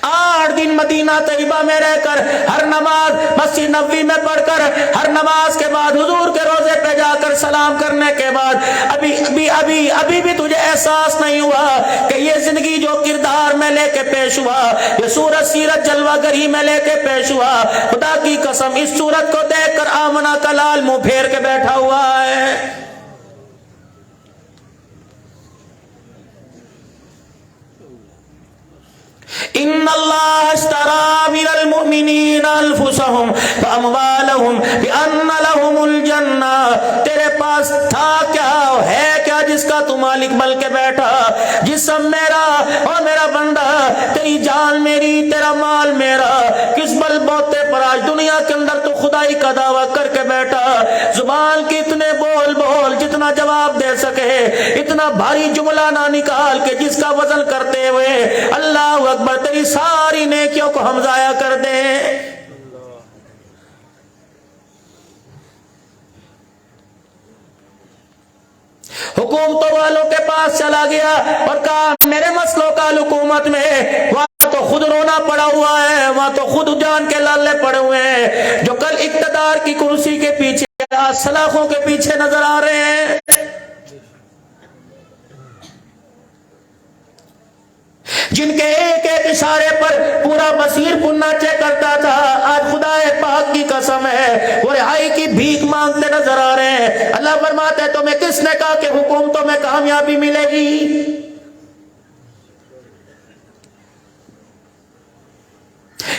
8 دن مدینہ طیبہ میں رہ کر، ہر نماز مسجد نبوی میں پڑھ کر، ہر نماز کے بعد حضور کے روضے پہ جا کر سلام کرنے کے بعد ابھی بھی تجھے احساس نہیں ہوا کہ یہ زندگی جو کردار میں لے کے پیش ہوا، یہ صورت سیرت جلوہ گری میں لے کے پیش ہوا، خدا کی قسم اس صورت کو دیکھ کر آمنہ کا لال منہ پھیر کے بیٹھا ہوا ہے۔ ان اللہ اشتری من المؤمنین انفسهم واموالهم بان لهم الجنہ، تیرے پاس تھا کیا، ہے کیا جس کا تو مالک بن کے بیٹھا، جسم میرا اور میرا بندہ، تیری جان میری، تیرا مال میرا، کس بل بوتے پر آج دنیا کے اندر تو خدائی کا دعویٰ کر کے بیٹھا، زبان کی اتنے بول جتنا جواب دے سکے، اتنا بھاری جملہ نہ نکال کے جس کا وزن کرتے ہوئے اللہ اکبر تیری ساری نیکیوں کو ہم ضائع کر دیں۔ حکومتوں والوں کے پاس چلا گیا اور کہا میرے مسئلوں کا حکومت میں، وہاں تو خود رونا پڑا ہوا ہے، وہاں تو خود جان کے لالے پڑے ہوئے ہیں، جو کل اقتدار کی کرسی کے پیچھے آج سلاخوں کے پیچھے نظر آ رہے ہیں۔ جن کے ایک ایک اشارے پر پورا بصیر پناچے کرتا تھا، آج خدا پاک کی قسم ہے وہ رہائی کی بھیک مانگتے نظر آ رہے ہیں۔ اللہ فرماتا ہے تمہیں کس نے کہا کہ حکومتوں میں کامیابی ملے گی؟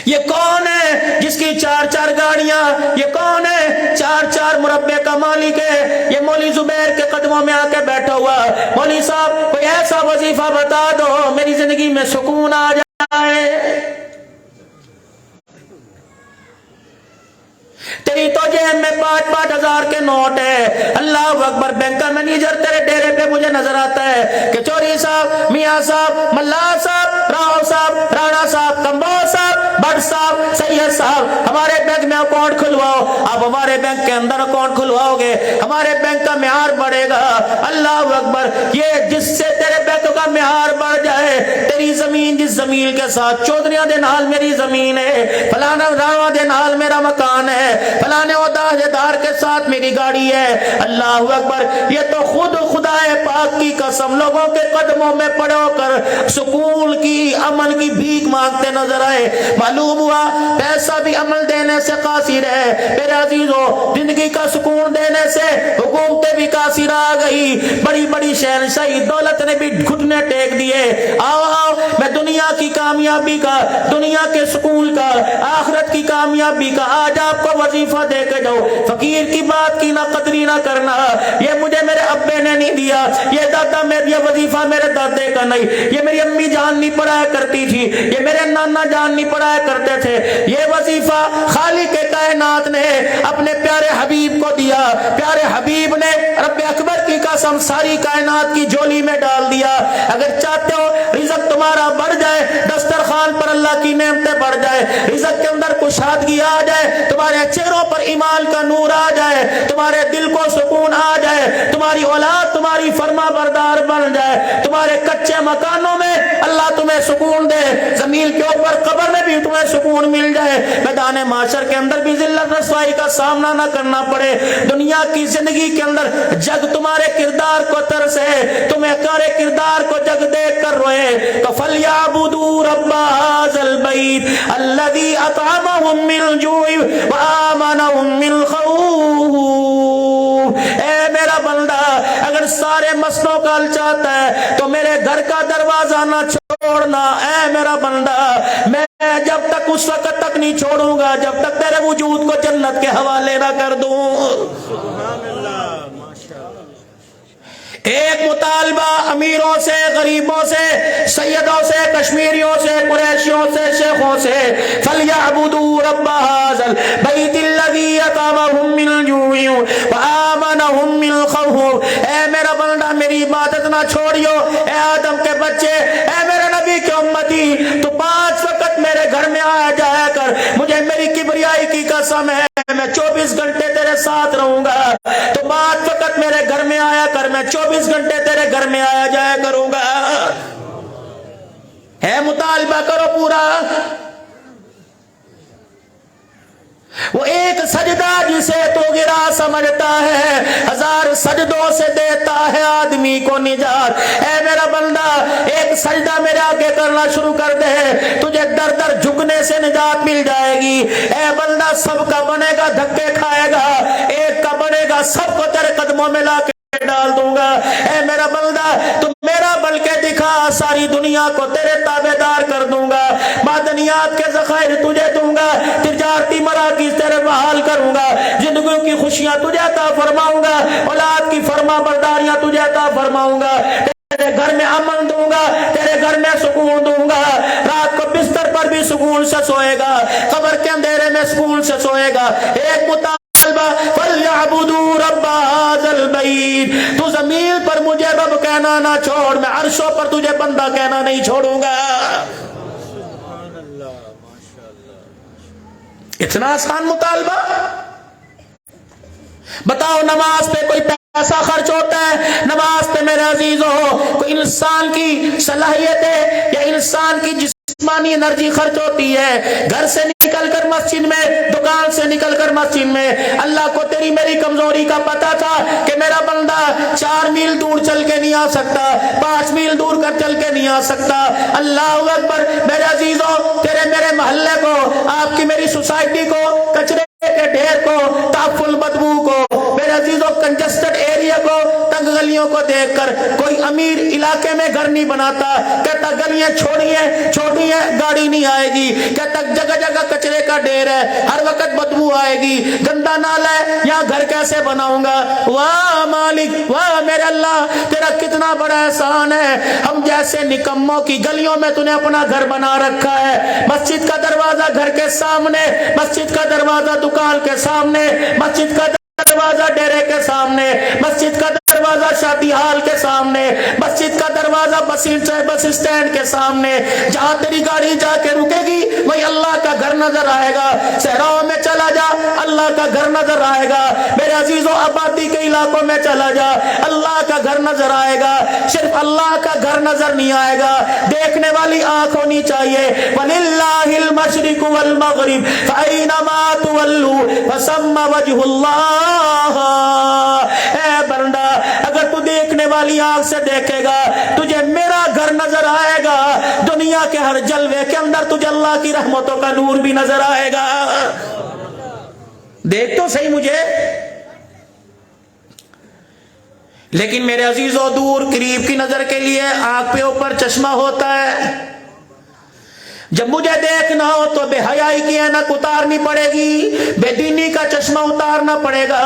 یہ کون ہے جس کی 4 گاڑیاں؟ یہ کون ہے 4 مربع کا مالک ہے؟ یہ مولوی زبیر کے قدموں میں آ کے بیٹھا ہوا، مولوی صاحب کوئی ایسا وظیفہ بتا دو میری زندگی میں سکون آ جائے۔ تیری تو جیب میں 5-5 ہزار کے نوٹ ہے، اللہ اکبر، بینک کا مینیجر تیرے ڈیرے پہ مجھے نظر آتا ہے کہ چوری صاحب، میاں صاحب، ملا صاحب، راؤ صاحب، رانا صاحب، کمبو صاحب، بٹ صاحب، سید صاحب، ہمارے بینک میں اکاؤنٹ کھلواؤ۔ آپ ہمارے بینک کے اندر اکاؤنٹ کھلواؤ گے، ہمارے بینک کا معیار بڑھے گا۔ اللہ اکبر، یہ جس سے تیرے بینک کا معیار بڑھ جائے، تیری زمین جس زمین کے ساتھ چودھریاں دے نال میری زمین ہے، فلانا راوا دے نال میرا مکان ہے، فلانے عہدیدار کے ساتھ میری گاڑی ہے۔ اللہ اکبر، یہ تو خود خدا پاک کی قسم لوگوں کے قدموں میں پڑ کر سکون کی، امن کی بھیک مانگتے نظر آئے۔ معلوم ہوا پیسہ بھی عمل دینے سے قاصر ہے۔ میرے عزیزو، زندگی کا سکون دینے سے حکومتیں بھی قاصر آ گئی، بڑی بڑی شہنشاہی دولت نے بھی گھٹنے ٹیک دیے۔ آؤ آؤ، میں دنیا کی کامیابی کا، دنیا کے سکون کا، آخرت کی کامیابی کا آج آپ کو وظیفہ دے کے جاؤ۔ فقیر کی بات کی نہ قدری نہ کرنا، یہ مجھے میرے ابے نے نہیں دیا، یہ دادا میں یہ وظیفہ میرے دادے کا نہیں، یہ میری امی جان نہیں پڑھایا کرتی تھی، یہ میرے نانا جان نہیں پڑھایا کرتے تھے، یہ وظیفہ خالق کائنات نے اپنے پیارے حبیب کو دیا۔ پیارے حبیب نے رب اکبر کی قسم ساری کائنات کی جولی میں ڈال دیا۔ اگر چاہتے ہو رزق تمہارا بڑھ جائے، دسترخوان پر اللہ کی نعمتیں بڑھ جائے، رزق کے اندر کشادگی آ جائے، تمہارے چہروں پر ایمان کا نور آ جائے، تمہارے دل کو سکون آ جائے، تمہاری اولاد تمہاری فرما بردار بن جائے، تمہارے کچے مکانوں میں اللہ تمہیں سکون دے، زمین کے اوپر قبر میں بھی تمہیں سکون مل جائے، میدان معاشر کے اندر بھی ذلت رسوائی کا سامنا نہ کرنا پڑے، دنیا کی زندگی کے اندر جگ تمہارے کردار کو ترسے، تمہیں کارے کردار کو جگ دیکھ کر روئے۔ فَلْيَعْبُدُوا رَبَّ هَٰذَا الْبَيْتِ الَّذِي أَطْعَمَهُم مِّن جُوعٍ وَآمَنَهُم مِّن خَوْفٍ۔ اے میرا بندہ، اگر سارے مسئلوں کا حل چاہتا ہے تو میرے گھر کا دروازہ نہ چھوڑنا۔ اے میرا بندہ، میں جب تک اس وقت تک نہیں چھوڑوں گا جب تک تیرے وجود کو جنت کے حوالے نہ کر دوں۔ سبحان اللہ، ماشاء اللہ۔ ایک مطالبہ امیروں سے، غریبوں سے، سیدوں سے، کشمیریوں سے، قریشیوں سے، شیخوں سے، فَلْيَعْبُدُوا رَبَّ هَٰذَا الْبَيْتِ الَّذِي أَطْعَمَهُم مِّن جُوعٍ وَآمَنَهُم مِّن خَوْفٍ۔ اے میرا بندہ، میری عبادت نہ چھوڑیو، اے آدم کے بچے، اے میرے نبی کے امتی، تو 5 وقت میرے گھر میں آیا جایا کر، مجھے میری کبریائی کی قسم ہے میں 24 گھنٹے تیرے ساتھ رہوں گا، تو 5 وقت میرے گھر میں آیا کر، میں 24 گھنٹے تیرے گھر میں آیا جایا کروں گا۔ ہے مطالبہ کرو پورا۔ وہ ایک سجدہ جسے تو گرا سمجھتا ہے، 1000 سجدوں سے دیتا ہے آدمی کو نجات۔ اے میرا بندہ، ایک سجدہ میرے آگے کرنا شروع کر دے، تجھے در در جھکنے سے نجات مل جائے گی۔ اے بندہ، سب کا بنے گا دھکے کھائے گا، ایک کا بنے گا سب کو تیرے قدموں میں لا کے ڈال دوں گا۔ اے میرا بندہ، تم میرا بل کے دکھا، ساری دنیا کو تیرے تابع دار کر دوں گا، معدنیات کے ذخائر تجھے دوں گا، تجارتی مراکز تیرے بحال کروں گا، زندگیوں کی خوشیاں تجھے عطا فرماؤں گا، اولاد کی فرما برداریاں تجھے عطا فرماؤں گا، تیرے گھر میں امن دوں گا، تیرے گھر میں سکون دوں گا، رات کو بستر پر بھی سکون سے سوئے گا، قبر کے اندھیرے میں سکون سے سوئے گا۔ ایک فَلْيَعْبُدُوا رَبَّ هَٰذَا الْبَيْتِ، تو زمین پر مجھے رب کہنا نہ چھوڑ، میں عرشوں پر تجھے بندہ کہنا نہیں چھوڑوں گا۔ سبحان اللہ، ماشاء اللہ۔ اتنا آسان مطالبہ؟ بتاؤ، نماز پہ کوئی پیسہ خرچ ہوتا ہے؟ نماز پہ میرے عزیزو کوئی انسان کی صلاحیت ہے یا انسان کی جسمانی انرجی خرچ ہوتی ہے؟ گھر سے نکل کر مسجد میں، دکان سے نکل کر مسجد میں، اللہ کو تیری میری کمزوری کا پتہ تھا کہ میرا بندہ 4 میل دور چل کے نہیں آ سکتا، 5 میل دور کر چل کے نہیں آ سکتا۔ اللہ اکبر۔ میرے عزیزوں، تیرے میرے محلے کو، آپ کی میری سوسائٹی کو، کچرے کے ڈھیر کو، تعفن بدبو کو، میرے عزیزوں کنجسٹڈ ایریا کو، تنگ گلیوں کو دیکھ کر کوئی امیر علاقے میں گھر نہیں بناتا، کہتا گلیاں چھوٹی ہیں گاڑی نہیں آئے گی، کہتا جگہ جگہ کچرے کا ڈھیر ہے، ہر وقت بدبو آئے گی، گندا نالا ہے، یہاں گھر کیسے بناؤں گا؟ واہ مالک، واہ میرے اللہ، تیرا کتنا بڑا احسان ہے، ہم جیسے نکموں کی گلیوں میں تو نے اپنا گھر بنا رکھا ہے۔ مسجد کا دروازہ گھر کے سامنے، مسجد کا دروازہ دکان کے سامنے، مسجد کا دروازہ ڈیرے کے سامنے، مسجد کا دروازہ شادی ہال کے سامنے، مسجد کا دروازہ بس اسٹینڈ کے سامنے، جہاں تیری گاڑی جا کے رکے گی وہی اللہ کا گھر نظر آئے گا۔ صحراؤں میں چلا جا، اللہ کا گھر نظر آئے گا۔ میرے عزیزوں، آبادی کے علاقوں میں چلا جا، اللہ کا گھر نظر آئے گا۔ صرف اللہ کا گھر نظر نہیں آئے گا، دیکھنے والی آنکھ ہونی چاہیے۔ وَلِلَّهِ الْمَشْرِقُ وَالْمَغْرِبُ فَأَيْنَمَا تُوَلُّوا فَثَمَّ وَجْهُ اللَّهِ۔ اے بندہ، اگر تو دیکھنے والی آنکھ سے دیکھے گا، تجھے میرا گھر نظر آئے گا، دنیا کے ہر جلوے کے اندر تجھے اللہ کی رحمتوں کا نور بھی نظر آئے گا۔ دیکھ تو صحیح مجھے۔ لیکن میرے عزیزوں، دور قریب کی نظر کے لیے آنکھ پہ اوپر چشمہ ہوتا ہے۔ جب مجھے دیکھنا ہو تو بے حیائی کی اینک اتارنی پڑے گی، بے دینی کا چشمہ اتارنا پڑے گا۔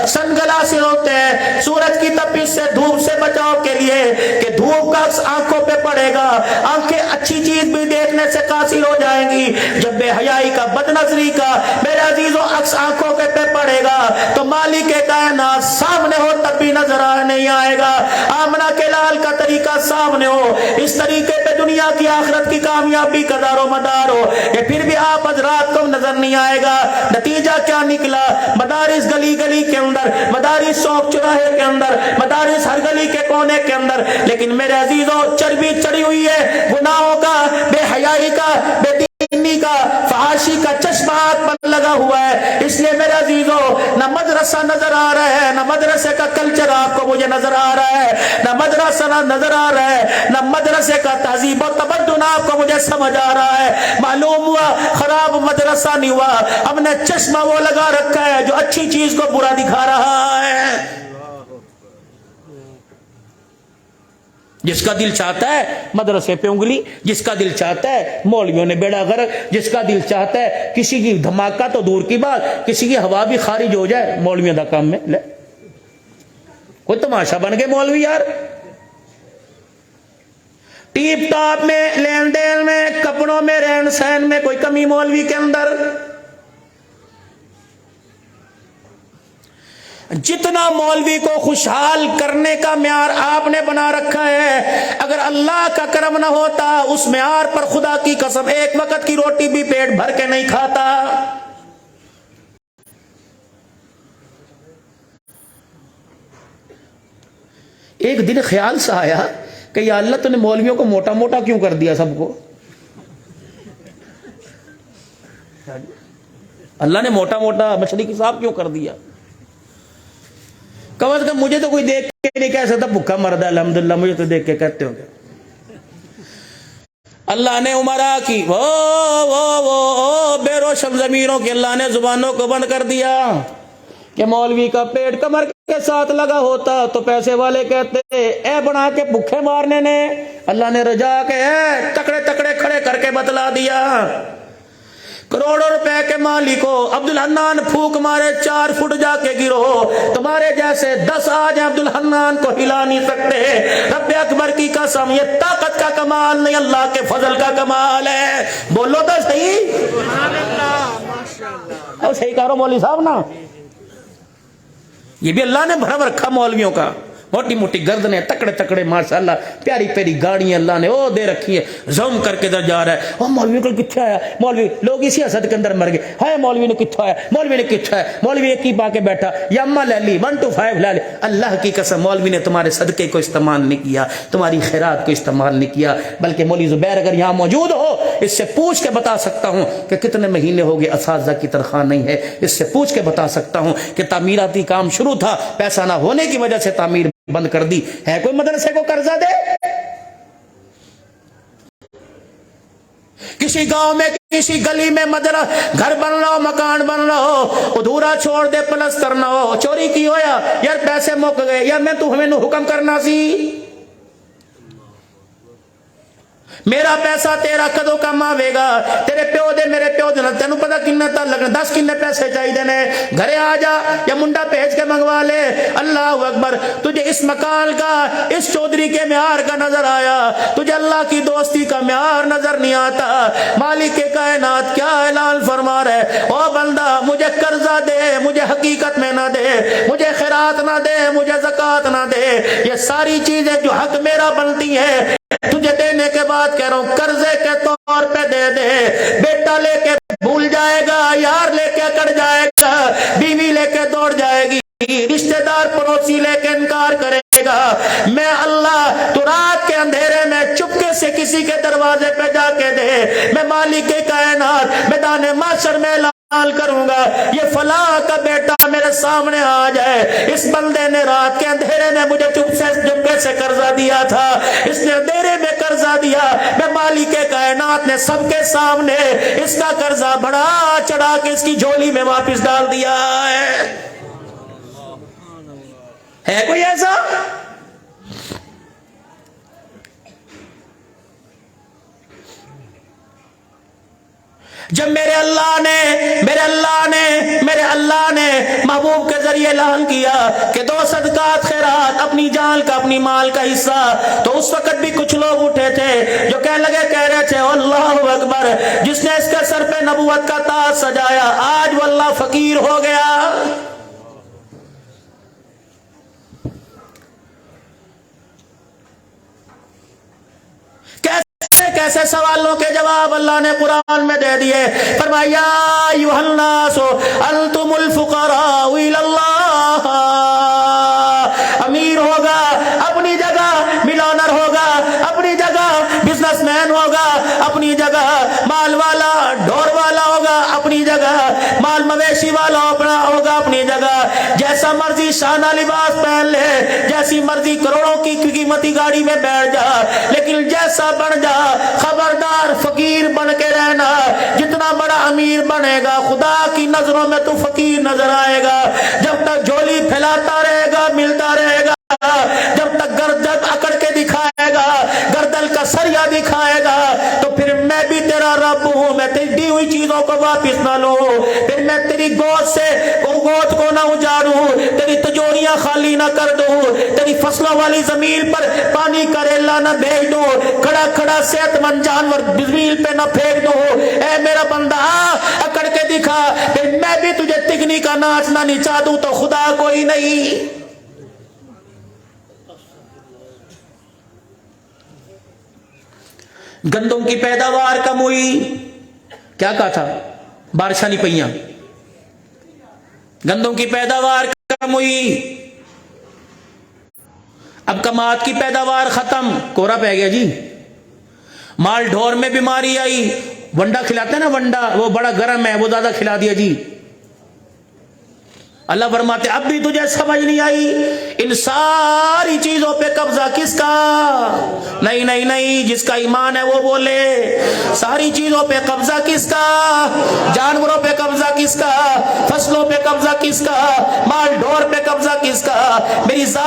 سن گلاسز ہوتے ہیں سورج کی تپش سے، دھوپ سے بچاؤ کے لیے، کہ دھوپ کا عکس آنکھوں پہ پڑے گا، آنکھیں اچھی چیز بھی دیکھنے سے قاصر ہو جائیں گی۔ جب بے حیائی کا، بد نظری کا میرے عزیزوں عکس آنکھوں کے پہ پڑے گا تو مالک کائنات سامنے ہو تب بھی نظر نہیں آئے گا۔ آمنہ کے لال کا طریقہ سامنے ہو، اس طریقے پہ دنیا کی آخرت کی کامیابی کا دار و مدار ہو، یہ پھر بھی آپ حضرات کو نظر نہیں آئے گا۔ نتیجہ کیا نکلا؟ مدارس گلی گلی کے اندر، مدارس چوک چوراہے کے اندر، مدارس ہر گلی کے کونے کے اندر، لیکن میرے عزیزوں چربی چڑھی ہوئی ہے گناہوں کا، بے حیائی کا، بے دینی کا، فحاشی کا چشمہ آنکھ پر لگا ہوا ہے۔ اس لیے میرے عزیزوں، نہ مدرسہ نظر آ رہا ہے، نہ مدرسے کا کلچر آپ کو مجھے نظر آ رہا ہے، نہ مدرسہ نظر آ رہا ہے، نہ مدرسے کا تہذیب و تمدن آپ کو مجھے سمجھ آ رہا ہے۔ معلوم ہوا خراب مدرسہ نہیں ہوا، ہم نے چشمہ وہ لگا رکھا ہے جو اچھی چیز کو برا دکھا رہا ہے۔ جس کا دل چاہتا ہے مدرسے پہ انگلی، جس کا دل چاہتا ہے مولویوں نے بیڑا غرق، جس کا دل چاہتا ہے کسی کی دھماکہ تو دور کی بات، کسی کی ہوا بھی خارج ہو جائے مولویوں دا کام میں لے، کوئی تماشا بن گئے مولوی یار۔ ٹیپ ٹاپ میں، لین دین میں، کپڑوں میں، رہن سہن میں کوئی کمی مولوی کے اندر؟ جتنا مولوی کو خوشحال کرنے کا معیار آپ نے بنا رکھا ہے، اگر اللہ کا کرم نہ ہوتا اس معیار پر خدا کی قسم ایک وقت کی روٹی بھی پیٹ بھر کے نہیں کھاتا۔ ایک دن خیال سا آیا کہ یا اللہ تو نے مولویوں کو موٹا موٹا کیوں کر دیا سب کو؟ اللہ نے موٹا موٹا مچھلی کی صاحب کیوں کر دیا؟ کم از کم مجھے تو کوئی دیکھ کے نہیں کہہ سکتا بھوکا مرد ہے الحمدللہ، مجھے تو دیکھ کے کہتے ہو گے۔ اللہ نے عمرا کی وہ بے روشن ضمیروں کی اللہ نے زبانوں کو بند کر دیا کہ مولوی کا پیٹ کمر کے ساتھ لگا ہوتا تو پیسے والے کہتے اے بنا کے بھوکے مارنے نے، اللہ نے رجا کے تکڑے تکڑے کھڑے کر کے بتلا دیا۔ کروڑوں روپے کے مالک ہو، عبدالحنان پھونک مارے 4 فٹ جا کے گرو، تمہارے جیسے 10 آج عبدالحنان کو ہلا نہیں سکتے۔ رب اکبر کی قسم یہ طاقت کا کمال نہیں، اللہ کے فضل کا کمال ہے۔ بولو تو صحیح، سبحان اللہ، ماشاءاللہ۔ اب صحیح کہہ رہا مولوی صاحب نا، یہ بھی اللہ نے بھرم رکھا مولویوں کا۔ موٹی موٹی گردنیں، تکڑے تکڑے ماشاءاللہ، پیاری پیاری گاڑیاں اللہ نے او دے رکھی ہے، زوم کر کے ادھر جا رہا ہے، او مولوی کل کتھا آیا، مولوی لوگ اسی حسد کے اندر مر گئے، ہائے مولوی نے کتھا آیا، مولوی نے کتھا ہے، مولوی ایک ہی پا کے بیٹھا، یما لے لی 1 to 5 لے لی۔ اللہ کی قسم مولوی نے تمہارے صدقے کو استعمال نہیں کیا، تمہاری خیرات کو استعمال نہیں کیا، بلکہ مولوی زبیر اگر یہاں موجود ہو اس سے پوچھ کے بتا سکتا ہوں کہ کتنے مہینے ہو گئے اساتذہ کی تنخواہ نہیں ہے، اس سے پوچھ کے بتا سکتا ہوں کہ تعمیراتی کام شروع تھا، پیسہ نہ ہونے کی وجہ سے تعمیر بند کر دی ہے، کوئی مدرسے کو قرضہ دے؟ کسی گاؤں میں کسی گلی میں مدرسہ گھر بن رہا ہو، مکان بن رہا ہو، ادھورا چھوڑ دے، پلستر نہ ہو، چوری کی ہویا یار پیسے مک گئے یار میں تو ہمیں حکم کرنا سی، میرا پیسہ تیرا کدو کم آوے گا، تیرے پیو دے میرے پیو دے، تینو پتا کنے تا لگنا، 10 کنے پیسے چاہیے دینے، گھرے آ جا یا منڈا بھیج کے منگوا لے۔ اللہ اکبر، تجھے اس مکان کا، اس چودھری کے معیار کا نظر آیا، تجھے اللہ کی دوستی کا معیار نظر نہیں آتا۔ مالک کائنات کیا اعلان فرما رہے، او بندہ مجھے قرضہ دے، مجھے حقیقت میں نہ دے، مجھے خیرات نہ دے، مجھے زکوٰۃ نہ دے، یہ ساری چیزیں جو حق میرا بنتی ہیں تجھے دینے کے بعد کہہ رہا ہوں قرضے کے طور پہ دے دے۔ بیٹا لے کے بھول جائے گا، یار لے کے اکڑ جائے گا، بیوی لے کے دوڑ جائے گی، رشتہ دار پڑوسی لے کے انکار کرے گا، میں اللہ تو رات کے اندھیرے میں چپکے سے کسی کے دروازے پہ جا کے دے، میں مالک کائنات میدان محشر میں اعلان کروں گا یہ فلاں کا بیٹا میرے سامنے آ جائے، اس بندے نے رات کے اندھیرے میں مجھے چپکے سے قرضہ دیا تھا، اس نے اندھیرے میں قرضہ دیا، میں مالک کائنات نے سب کے سامنے اس کا قرضہ بڑھا چڑھا کے اس کی جھولی میں واپس ڈال دیا ہے کوئی ایسا؟ جب میرے اللہ نے محبوب کے ذریعے اعلان کیا کہ دو صدقات خیرات، اپنی جان کا اپنی مال کا حصہ، تو اس وقت بھی کچھ لوگ اٹھے تھے جو کہہ رہے تھے اللہ اکبر، جس نے اس کے سر پہ نبوت کا تاج سجایا آج واللہ فقیر ہو گیا۔ کیسے سوالوں کے جواب اللہ نے قرآن میں دے دیے، فرمایا ایھا الناس انتم الفقراء الی اللہ، امیر ہوگا اپنی جگہ، ملونر ہوگا اپنی جگہ، بزنس مین ہوگا اپنی جگہ، مال والا ڈور والا ہوگا اپنی جگہ، مال مویشی والا اپنا ہوگا اپنی جگہ، جیسا مرضی شانہ لباس پہن لے، جیسی مرضی کروڑوں کی قیمتی گاڑی میں بیٹھ جا، لیکن جیسا بن جا خبردار فقیر بن کے رہنا، جتنا بڑا امیر بنے گا خدا کی نظروں میں تو فقیر نظر آئے گا، جب تک جھولی پھیلاتا رہے گا ملتا رہے گا، جب تک گردن اکڑ کے دکھائے گا، گردن کا سریا دکھائے گا، تو پھر میں بھی تیرا رب ہوں، میں تیری دی ہوئی چیزوں کو واپس نہ لوں، پھر میں تیری گود کو نہ اجاڑوں، تیری تجوریاں خالی نہ کر دوں، تیری فصلوں والی زمین پر پانی کا ریلا نہ بھیج دوں، کھڑا کھڑا صحت مند جانور زمین پہ نہ پھینک دوں، اے میرا بندہ اکڑ کے دکھا، پھر میں بھی تجھے تگنی کا ناچ نہ نچا دوں تو خدا کوئی نہیں۔ گندم کی پیداوار کم ہوئی، کیا کہا تھا؟ بارشاں نہیں پئیاں، گندم کی پیداوار کم ہوئی، اب کماد کی پیداوار ختم، کوڑا پہ گیا جی، مال ڈھور میں بیماری آئی، ونڈا کھلاتے ہیں نا، ونڈا وہ بڑا گرم ہے وہ زیادہ کھلا دیا جی، اللہ فرماتے اب بھی تجھے سمجھ نہیں آئی، ان ساری چیزوں پہ قبضہ کس کا؟ نہیں نہیں نہیں، جس کا ایمان ہے وہ بولے، ساری چیزوں پہ قبضہ کس کا؟ جانوروں پہ قبضہ کس کا؟ فصلوں پہ قبضہ کس کا؟ مال ڈور پہ قبضہ کس کا؟ میری ذات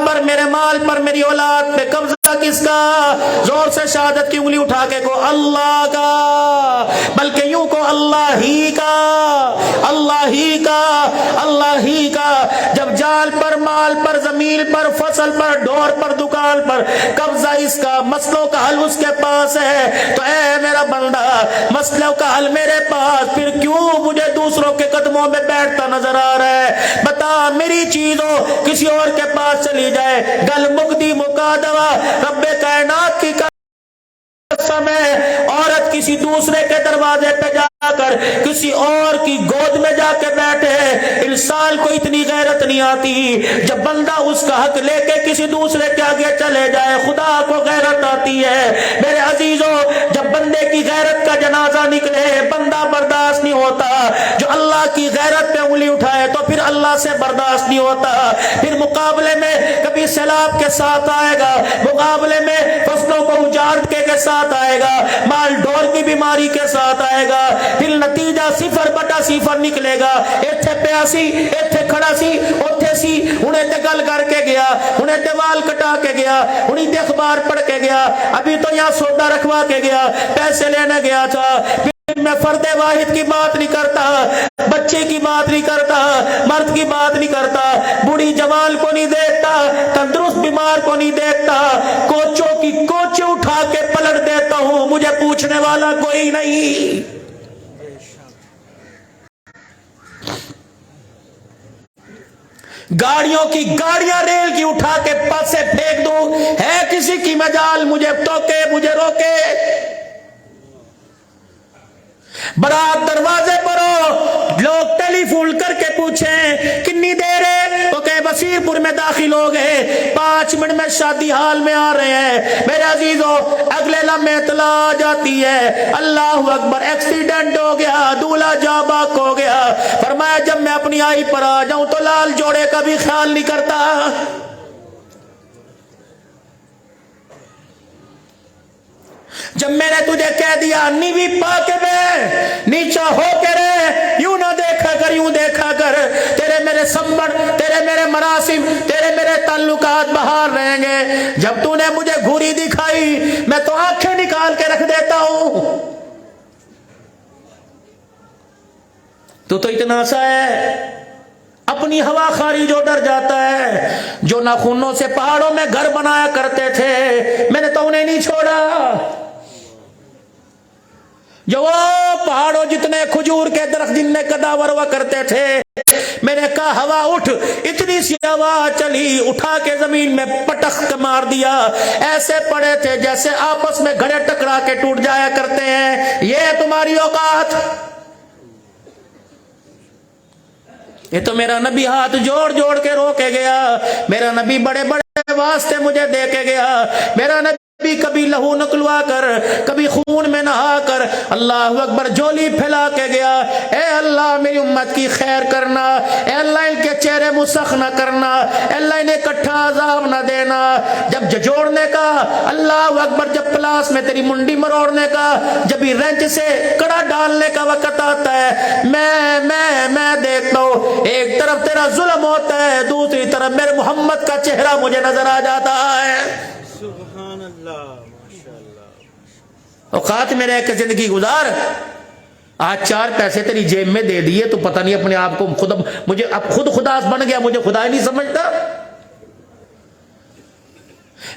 پر، میرے مال پر، میری اولاد پہ قبضہ کس کا؟ زور سے شہادت کی انگلی اٹھا کے کو اللہ کا، بلکہ بیویوں کو اللہ ہی کا اللہ ہی کا اللہ ہی کا، جب جال پر، مال پر، زمین پر، فصل پر، ڈور پر، دکان پر قبضہ اس کا، مسئلوں کا حل اس کے پاس ہے، تو اے میرا بندہ مسئلوں کا حل میرے پاس، پھر کیوں مجھے دوسروں کے قدموں میں بیٹھتا نظر آ رہا ہے؟ بتا میری چیز ہو کسی اور کے پاس چلی جائے، گل مقدی مقادوا رب کائنات کی قسم ہے، عورت کسی دوسرے کے دروازے پہ جا کر کسی اور کی گود میں جا کے بیٹھے، انسان کو اتنی غیرت نہیں آتی، جب بندہ اس کا حق لے کے کسی دوسرے کے آگے چلے جائے خدا کو غیرت آتی ہے۔ میرے عزیزوں، جب بندے کی غیرت کا جنازہ نکلے بندہ برداشت نہیں ہوتا، جو اللہ کی غیرت پہ انگلی اٹھائے تو پھر اللہ سے برداشت نہیں ہوتا، پھر مقابلے میں کبھی سیلاب کے ساتھ آئے گا، مقابلے میں فصلوں کو اجاڑ کے ساتھ آئے گا، مال ڈور کی بیماری کے ساتھ آئے گا، پھر نتیجہ 0/0 نکلے گا۔ ایتھے پیاسی، ایتھے کھڑا سی، اوتھے سی، انہیں تے گل کر کے گیا، انہیں تے وال کٹا کے گیا، انہیں تے اخبار پڑھ کے گیا، ابھی تو یہاں سودا رکھوا کے گیا، پیسے لینے گیا تھا۔ میں فرد واحد کی بات نہیں کرتا، بچے کی بات نہیں کرتا، مرد کی بات نہیں کرتا، بوڑھی جوان کو نہیں دیکھتا، تندرست بیمار کو نہیں دیکھتا، کوچوں کی کوچے اٹھا کے پلٹ دیتا ہوں، مجھے پوچھنے والا کوئی نہیں۔ گاڑیوں کی گاڑیاں ریل کی اٹھا کے پاس سے پھینک دوں، ہے کسی کی مجال مجھے ٹوکے مجھے روکے؟ برات دروازے پر ہو، لوگ ٹیلی فون کر کے پوچھیں کتنی دیر ہے، تو کہ بصیر پور میں داخل ہو گئے، 5 منٹ میں شادی حال میں آ رہے ہیں۔ میرے عزیزوں، اگلے لمحے اطلاع آ جاتی ہے، اللہ اکبر، ایکسیڈنٹ ہو گیا، دولہا جاں باک ہو گیا۔ فرمایا جب میں اپنی آئی پر آ جاؤں تو لال جوڑے کا بھی خیال نہیں کرتا۔ جب میں نے تجھے کہہ دیا نیوی پا کے بے نیچا ہو کے رہے، یوں نہ دیکھا کر یوں دیکھا کر، تیرے میرے سمبر، تیرے میرے مراسم، تیرے میرے تعلقات بہار رہیں گے۔ جب تو نے مجھے گھوری دکھائی میں تو آنکھیں نکال کے رکھ دیتا ہوں۔ تو اتنا سا ہے، اپنی ہوا خاری جو ڈر جاتا ہے، جو ناخنوں سے پہاڑوں میں گھر بنایا کرتے تھے میں نے تو انہیں نہیں چھوڑا، جو وہ پہاڑوں جتنے کھجور کے درخت جن میں کداور ہوا کرتے تھے، میں نے کہا ہوا اٹھ، اتنی سی ہوا چلی، اٹھا کے زمین میں پٹخ کے مار دیا، ایسے پڑے تھے جیسے آپس میں گھڑے ٹکرا کے ٹوٹ جایا کرتے ہیں۔ یہ تمہاری اوقات؟ یہ تو میرا نبی ہاتھ جوڑ جوڑ کے رو کے گیا، میرا نبی بڑے بڑے واسطے مجھے دے کے گیا، میرا نبی کبھی لہو نکلوا کر، کبھی خون میں نہا کر، اللہ اکبر، جولی پھیلا کے گیا، اے اللہ میری امت کی خیر کرنا، اے اللہ ان کے چہرے مسخ نہ کرنا، اے اللہ انہیں اکٹھا عذاب نہ دینا۔ جب جوڑنے کا، اللہ اکبر، جب پلاس میں تیری منڈی مروڑنے کا، جب ہی رینچ سے کڑا ڈالنے کا وقت آتا ہے، میں دیکھتا ہوں ایک طرف تیرا ظلم ہوتا ہے، دوسری طرف میرے محمد کا چہرہ مجھے نظر آ جاتا ہے۔ سبحان اللہ، ماشاءاللہ۔ اوقات میں رہ کے زندگی گزار، آج 4 پیسے تیری جیب میں دے دیے تو پتہ نہیں اپنے آپ کو مجھے اب خود خدا بن گیا، مجھے خدا ہی نہیں سمجھتا۔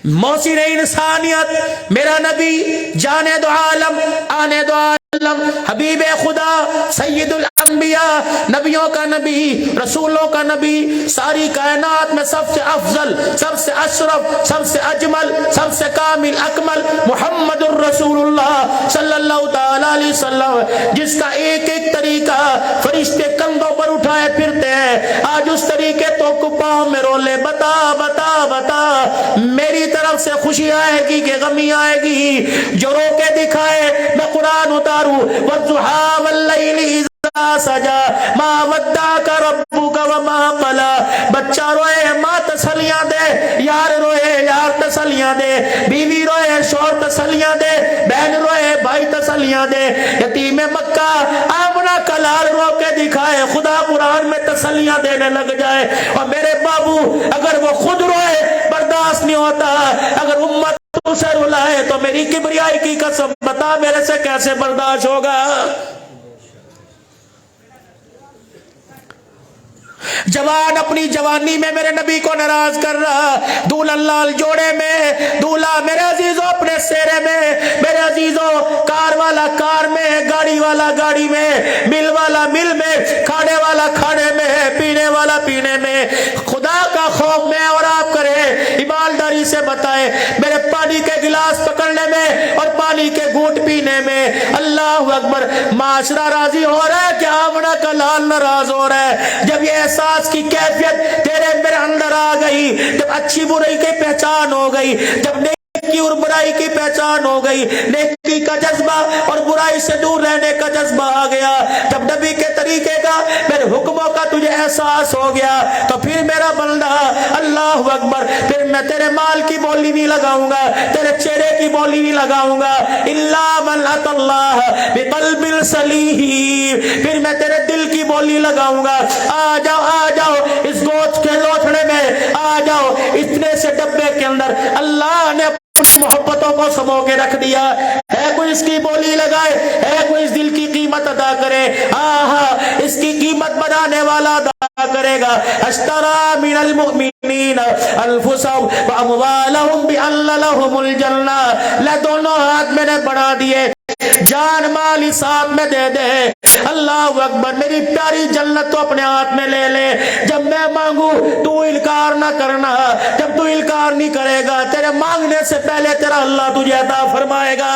محسن انسانیت میرا نبی، جانے دو عالم، آنے دو عالم، حبیب خدا، سید الانبیاء، نبیوں کا نبی، رسولوں کا نبی، ساری کائنات میں سب سے افضل، سب سے اشرف، سب سے اجمل، سب سے کامل اکمل محمد الرسول اللہ صلی اللہ تعالی علیہ وسلم، جس کا ایک ایک طریقہ فرشتے کندھوں پر اٹھائے پھرتے ہیں، آج اس طریقے تو پاؤں میں رولے، بتا بتا بتا میری طرف سے خوشی آئے گی کہ غمی آئے گی؟ جو رو کے دکھائے میں قرآن اتاروں، والضحیٰ واللیل اذا سجا ما ودعک ربک وما قلی، بچہ روئے ماں تسلیاں دے، یار روئے یار تسلیاں دے، بیوی روئے شوہر تسلیاں دے، بہن روئے بھائی تسلیاں دے، یتیم مکہ آمنہ کا لال رو کے دکھائے، خدا قرآن میں تسلیاں دینے لگ جائے۔ اور میرے بابو اگر وہ خود روئے برداشت نہیں ہوتا، اگر امت اسے رلائے تو میری کبریائی کی قسم بتا میرے سے کیسے برداشت ہوگا؟ جوان اپنی جوانی میں میرے نبی کو ناراض کر رہا، دولہن لال جوڑے میں، دولہا میرے عزیزوں اپنے سیرے میں، میرے عزیزوں کار والا کار میں، گاڑی والا گاڑی میں، مل والا مل میں، کھانے والا کھانے میں، پینے والا پینے میں۔ خدا کا خوف میں اور آپ کرے، ایمانداری سے بتائے، میرے پانی کے گلاس پکڑنے میں اور پانی کے گھونٹ پینے میں۔ اللہ اکبر، معاشرہ راضی ہو رہا ہے کہ آمنہ کا لال ناراض ہو رہا ہے؟ جب یہ احساس کی کیفیت تیرے میرے اندر آ گئی، جب اچھی برائی کی پہچان ہو گئی، جب نیکی اور برائی کی پہچان ہو گئی، نیکی کا جذبہ اور برائی سے دور رہنے کا جذبہ آ گیا، جب نبی کے طریقے کا میرے حکموں کا تجھے احساس ہو گیا، تو پھر میرا بندہ اللہ اکبر، پھر میں تیرے مال کی بولی نہیں لگاؤں گا، تیرے چہرے کی بولی نہیں لگاؤں گا، الا من اتى اللہ بقلب سلیم، پھر میں تیرے دل کی بولی لگاؤں گا۔ آ جاؤ اس گوشت کے لوتھڑے میں، آ جاؤ اتنے سے ڈبے کے اندر اللہ نے اپنی محبتوں کو سمو کے رکھ دیا ہے۔ کوئی اس کی بولی لگائے، ہے کوئی اس دل کی قیمت ادا کرے، اس کی قیمت بنانے والا ادا کرے گا۔ اشترى من المؤمنین انفسهم واموالهم بان لهم الجنہ، لے دونوں ہاتھ میں نے بڑھا دیے، جان مال اس ہاتھ میں دے دے۔ اللہ اکبر، میری پیاری جنت تو اپنے ہاتھ میں لے لے۔ جب میں مانگوں تو انکار نہ کرنا، جب تو انکار نہیں کرے گا تیرے مانگنے سے پہلے تیرا اللہ تجھے عطا فرمائے گا۔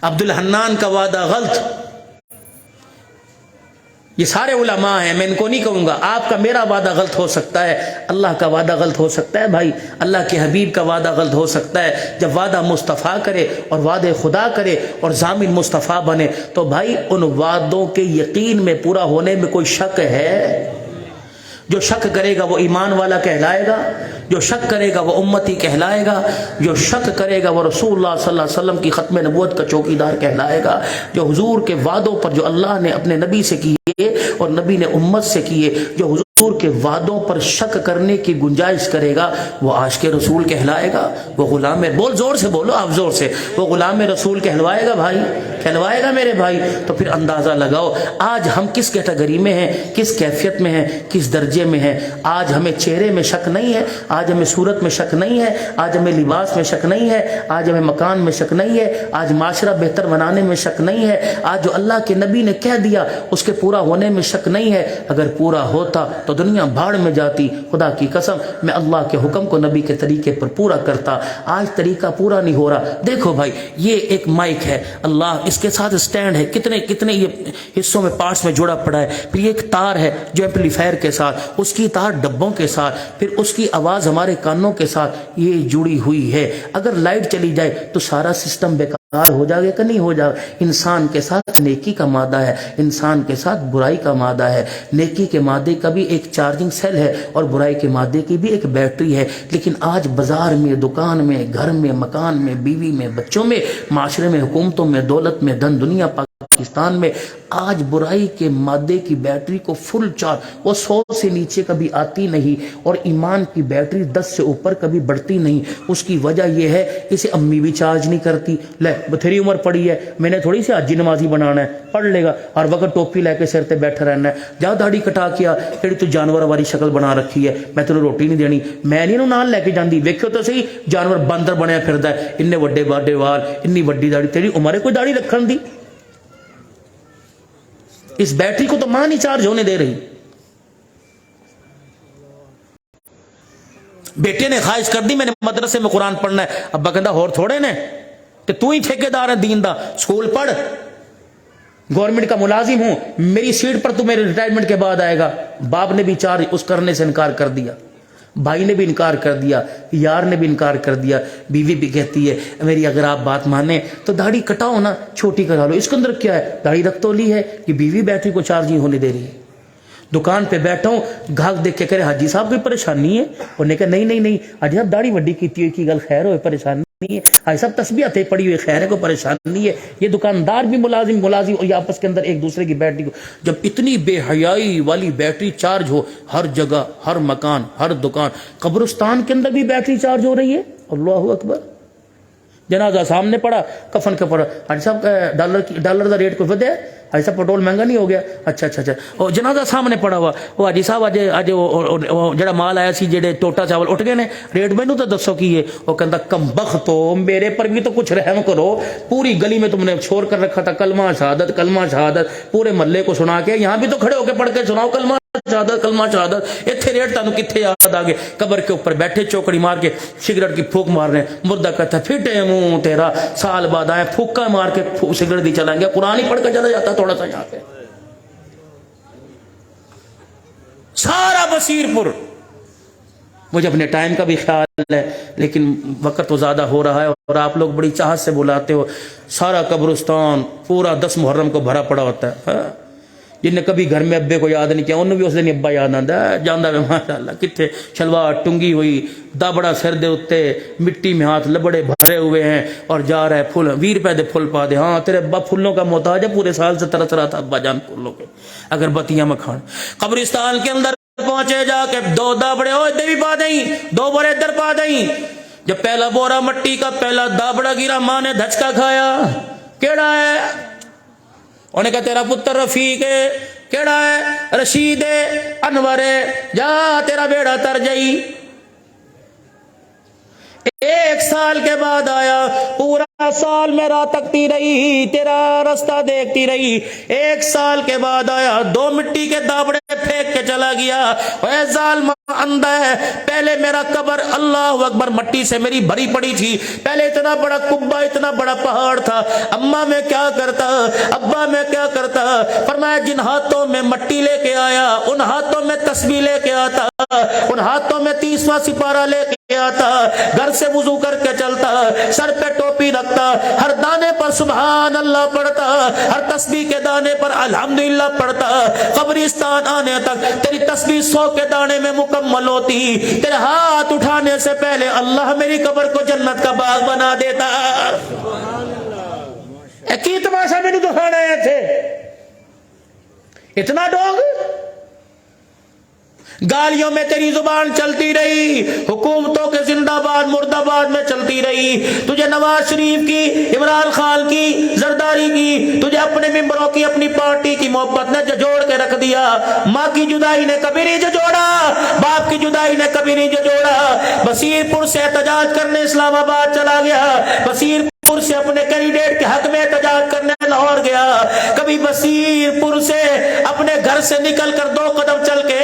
عبد الحنان کا وعدہ غلط، یہ سارے علماء ہیں، میں ان کو نہیں کہوں گا، آپ کا میرا وعدہ غلط ہو سکتا ہے، اللہ کا وعدہ غلط ہو سکتا ہے بھائی، اللہ کے حبیب کا وعدہ غلط ہو سکتا ہے۔ جب وعدہ مصطفیٰ کرے اور وعدے خدا کرے اور ضامن مصطفیٰ بنے تو بھائی ان وعدوں کے یقین میں پورا ہونے میں کوئی شک ہے؟ جو شک کرے گا وہ ایمان والا کہلائے گا، جو شک کرے گا وہ امتی کہلائے گا، جو شک کرے گا وہ رسول اللہ صلی اللہ علیہ وسلم کی ختم نبوت کا چوکیدار کہلائے گا۔ جو حضور کے وعدوں پر جو اللہ نے اپنے نبی سے کیے اور نبی نے امت سے کیے، جو حضور کے وعدوں پر شک کرنے کی گنجائش کرے گا وہ عاشق رسول کہلائے گا، وہ غلام، بول زور سے بولو آپ زور سے، وہ غلام رسول کہلوائے گا بھائی، کہلوائے گا میرے بھائی۔ تو پھر اندازہ لگاؤ آج ہم کس کیٹیگری میں ہیں، کس کیفیت میں ہیں، کس درجے میں ہیں۔ آج ہمیں چہرے میں شک نہیں ہے، آج ہمیں صورت میں شک نہیں ہے، آج ہمیں لباس میں شک نہیں ہے، آج ہمیں مکان میں شک نہیں ہے، آج معاشرہ بہتر بنانے میں شک نہیں ہے، آج جو اللہ کے نبی نے کہہ دیا اس کے پورا ہونے میں شک نہیں ہے۔ اگر پورا ہوتا تو دنیا بھاڑ میں جاتی، خدا کی قسم میں اللہ کے حکم کو نبی کے طریقے پر پورا کرتا۔ آج طریقہ پورا نہیں ہو رہا۔ دیکھو بھائی یہ ایک مائک ہے، اللہ اس کے ساتھ سٹینڈ ہے، کتنے یہ حصوں میں پارٹس میں جڑا پڑا ہے، پھر یہ ایک تار ہے جو ایمپلیفائر کے ساتھ، اس کی تار ڈبوں کے ساتھ، پھر اس کی آواز ہمارے کانوں کے ساتھ یہ جڑی ہوئی ہے۔ اگر لائٹ چلی جائے تو سارا سسٹم بیکار ہو جائے گا کہ نہیں ہو جائے گا؟ انسان کے ساتھ نیکی کا مادہ ہے، انسان کے ساتھ برائی کا مادہ ہے۔ نیکی کے مادے کا بھی ایک چارجنگ سیل ہے اور برائی کے مادے کی بھی ایک بیٹری ہے۔ لیکن آج بازار میں، دکان میں، گھر میں، مکان میں، بیوی میں، بچوں میں، معاشرے میں، حکومتوں میں، دولت میں، دن دنیا پاکستان میں آج برائی کے مادے کی بیٹری کو فل چارج، وہ 100 سے نیچے کبھی آتی نہیں، اور ایمان کی بیٹری 10 سے اوپر کبھی بڑھتی نہیں۔ اس کی وجہ یہ ہے اسے امی بھی چارج نہیں کرتی، لے بتھیری عمر پڑی ہے، میں نے تھوڑی سی حاجی نمازی بنانا ہے، پڑھ لے گا، ہر وقت ٹوپی لے کے سر تے بیٹھا رہنا ہے، جا داڑھی کٹا کیا، تیری تو جانور والی شکل بنا رکھی ہے، میں تینوں روٹی نہیں دینی، میں نہیں نال لے کے جاندی، ویکھو تو صحیح جانور باندر بنیا پھردا ہے، اننے وڈے باڈے وال، انی وڈی داڑھی، تیری عمر ہے کوئی داڑھی رکھن دی؟ اس بیٹری کو تو ماں نہیں چارج ہونے دے رہی۔ بیٹے نے خواہش کر دی میں نے مدرسے میں قرآن پڑھنا ہے، ابا کہندا ہور تھوڑے نے کہ تو ہی ٹھیکیدار ہے دین دا، سکول پڑھ، گورنمنٹ کا ملازم ہوں، میری سیٹ پر تو میرے ریٹائرمنٹ کے بعد آئے گا۔ باپ نے بھی چارج اس کرنے سے انکار کر دیا، بھائی نے بھی انکار کر دیا، یار نے بھی انکار کر دیا، بیوی بھی کہتی ہے میری اگر آپ بات مانیں تو داڑھی کٹاؤ نا، چھوٹی کرا لو، اس کے اندر کیا ہے، داڑھی رکھ تو لی ہے، کہ بیوی بیٹری کو چارج نہیں ہونے دے رہی ہے۔ دکان پہ بیٹھا ہوں، گاہک دیکھ کے کہہ رہے حاجی صاحب کوئی پریشانی ہے، انہوں نے کہا نہیں حاجی صاحب داڑھی وڈی کیتی ہوئی کی گل خیر ہوئے، پریشانی نہیں ہے، حاجی صاحب تسبیح تے پڑی ہوئی خیر ہے، کوئی پریشانی نہیں ہے۔ یہ دکاندار بھی ملازم اور یہ آپس کے اندر ایک دوسرے کی بیٹری کو، جب اتنی بے حیائی والی بیٹری چارج ہو ہر جگہ، ہر مکان، ہر دکان، قبرستان کے اندر بھی بیٹری چارج ہو رہی ہے، اللہ اکبر۔ جنازہ سامنے پڑا، کفن کا پڑا، حاجی صاحب ڈالر دا ریٹ کوئی ودے ایسا پٹرول مہنگا نہیں ہو گیا؟ اچھا اچھا اچھا، وہ جنازہ سامنے پڑا ہوا، وہ حاجی صاحب اج جڑا مال آیا سی جڑے ٹوٹا چاول اٹھ گئے نے، ریٹ مینوں تو دسو کی ہے؟ وہ کہندا کم بختو میرے پر بھی تو کچھ رحم کرو، پوری گلی میں تم نے چھوڑ کر رکھا تھا کلمہ شہادت کلمہ شہادت، پورے محلے کو سنا کے یہاں بھی تو کھڑے ہو کے پڑھ کے سناؤ کلمہ شہادت کلمہ شہادت، اتنے ریٹ تانوں کتنے یاد آ گئے؟ قبر کے اوپر بیٹھے چوکڑی مار کے سگریٹ کی پھونک مار رہے ہیں، مردہ کہتا ہے پھٹے منہ تیرا، سال بعد آئے پھوکا مار کے سگریٹ دی چلائیں گے، قرآن ہی پڑھ کے چلا جاتا تھوڑا سا یہاں پہ۔ سارا بصیر پور، مجھے اپنے ٹائم کا بھی خیال ہے لیکن وقت تو زیادہ ہو رہا ہے اور آپ لوگ بڑی چاہت سے بلاتے ہو، سارا قبرستان پورا 10 محرم کو بھرا پڑا ہوتا ہے، جن نے کبھی گھر میں ابے کو یاد نہیں کیا انہوں بھی اس دن ابا یاد آتا ہے، جاندہ میں ماشاءاللہ کتنے شلوار ٹنگی ہوئی، دابڑا سر دے اتے، مٹی میں ہاتھ لبڑے بھرے ہوئے ہیں اور جا رہا ہے پھول 20 روپے دے پھول پا دے، ہاں تیرے ابا پھولوں کا محتاج ہے، پورے سال سے ترس رہا تھا ابا جان پھولوں کے اگر بتیاں مکھان۔ قبرستان کے اندر پہنچے جا کے 2 دابڑے ہو ادھر بھی پا دیں، 2 بورے ادھر پا دیں، جب پہلا بورا مٹی کا پہلا دابڑا گرا ماں نے دھچکا کھایا، کیڑا ہے؟ انہیں کہا تیرا پتر رفیق ہے، کیڑا ہے؟ رشید ہے، انور ہے، جا تیرا بیڑا تر جائی۔ 1 سال کے بعد آیا، پورا سال میں راہ تکتی رہی، تیرا راستہ دیکھتی رہی، 1 سال کے بعد آیا، 2 مٹی کے دابڑے پھینک کے چلا گیا، اے ظالم اندھا ہے، پہلے میرا قبر اللہ اکبر مٹی سے میری بھری پڑی تھی، پہلے اتنا بڑا کبا اتنا بڑا پہاڑ تھا، اماں میں کیا کرتا، ابا میں کیا کرتا، فرمایا جن ہاتھوں میں مٹی لے کے آیا ان ہاتھوں میں تسبیح لے کے آتا، ان ہاتھوں میں 30واں سپارہ لے کے آتا، گھر سے وضو کر کے چلتا، سر پہ ٹوپی رکھتا، ہر دانے پر سبحان اللہ پڑھتا، ہر تسبیح کے دانے پر الحمدللہ پڑھتا، قبرستان آنے تک تیری تسبیح 100 کے دانے میں مکمل ہوتی، تیرے ہاتھ اٹھانے سے پہلے اللہ میری قبر کو جنت کا باغ بنا دیتا۔ کی تماشا میں نے دکھانا آئے تھے، اتنا ڈونگ، گالیوں میں تیری زبان چلتی رہی، حکومتوں کے زندہ باد مردہ باد میں چلتی رہی، تجھے نواز شریف کی، عمران خان کی، زرداری کی، تجھے اپنے ممبروں کی، اپنی پارٹی کی محبت نے جھجوڑ کے رکھ دیا، ماں کی جدائی نے کبھی نہیں جھجوڑا، باپ کی جدائی نے کبھی نہیں جھجوڑا، بصیر پور سے احتجاج کرنے اسلام آباد چلا گیا، بصیر پور سے اپنے کینڈیڈیٹ کے حق میں احتجاج کرنے لاہور گیا، کبھی بصیر پور سے اپنے گھر سے نکل کر 2 قدم چل کے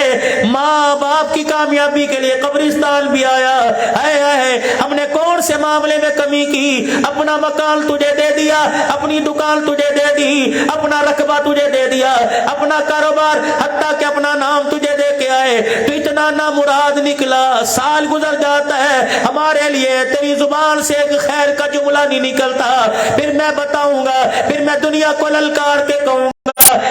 ماں باپ کی کامیابی کے لیے قبرستان بھی آیا، ہم نے کون سے معاملے میں کمی کی، اپنا مکان تجھے دے دیا، اپنی دکان تجھے دے دی، اپنا رقبہ تجھے دے دیا، اپنا کاروبار حتیٰ کہ اپنا نام تجھے دے کے آئے، تو اتنا نامراد نکلا، سال گزر جاتا ہے ہمارے لیے تیری زبان سے ایک خیر کا جملہ نہیں نکلتا، پھر میں بتاؤں گا، پھر میں دنیا کو للکار کے کہوں گا،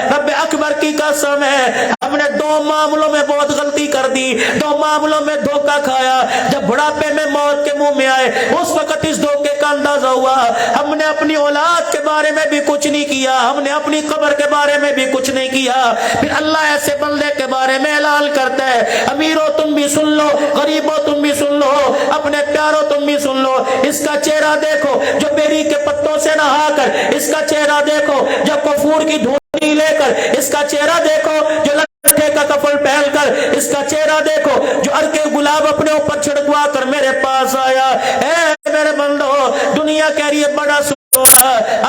رب اکبر کی قسم ہے ہم نے 2 معاملوں میں بہت غلطی کر دی، 2 معاملوں میں دھوکہ کھایا، جب بڑھاپے میں موت کے منہ میں آئے اس وقت اس دھوکے کا اندازہ ہوا، ہم نے اپنی اولاد کے بارے میں بھی کچھ نہیں کیا، ہم نے اپنی قبر کے بارے میں بھی کچھ نہیں کیا، پھر اللہ ایسے بندے کے بارے میں اعلان کرتا ہے، امیروں تم بھی سن لو، غریبوں تم بھی سن لو، اپنے پیاروں تم بھی سن لو، اس کا چہرہ دیکھو جو بیری کے پتوں سے نہا کر، اس کا چہرہ دیکھو جو کفور کی دھونی لے کر، اس کا چہرہ دیکھو جو لٹھے کا کفن پہن کر، اس کا چہرہ دیکھو جو عرق گلاب اپنے اوپر چھڑکوا کر میرے پاس آیا، اے میرے بندو دنیا کہہ رہی ہے بڑا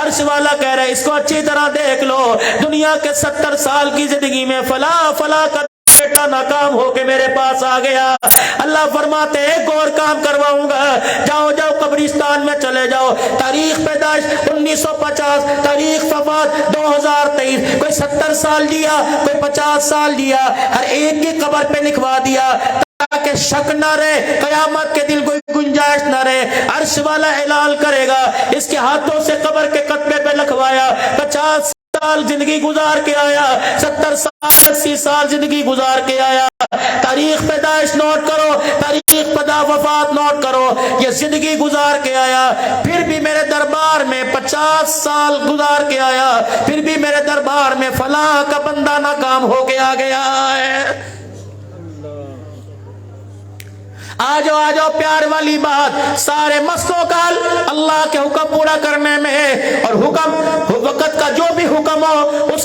عرش والا کہہ رہا ہے اس کو اچھی طرح دیکھ لو، دنیا کے 70 سال کی زندگی میں فلاں فلاں کا بیٹا ناکام ہو کے میرے پاس آ گیا، اللہ فرماتے ہیں ایک اور کام کرواؤں گا، جاؤ جاؤ قبرستان میں چلے جاؤ، تاریخ پیدائش 1950، تاریخ وفات 2023، کوئی 70 سال جیا، کوئی 50 سال جیا، ہر ایک کی قبر پہ لکھوا دیا تاکہ شک نہ رہے، قیامت کے دن کوئی گنجائش نہ رہے، عرش والا اعلان کرے گا، اس کے ہاتھوں سے قبر کے کتبے پہ لکھوایا، 50 سال زندگی گزار کے آیا، 70 سال 80 سال زندگی گزار کے آیا، تاریخ پیدائش نوٹ کرو، تاریخ پیدا وفات نوٹ کرو، یہ زندگی گزار کے آیا، پھر بھی میرے دربار میں 50 سال گزار کے آیا، پھر بھی میرے دربار میں فلاں کا بندہ ناکام ہو کے آ گیا ہے۔ آجو پیار والی بات، سارے مستوں کا اللہ کے حکم پورا کرنے میں، اور حکم وقت کا جو بھی حکم ہو اس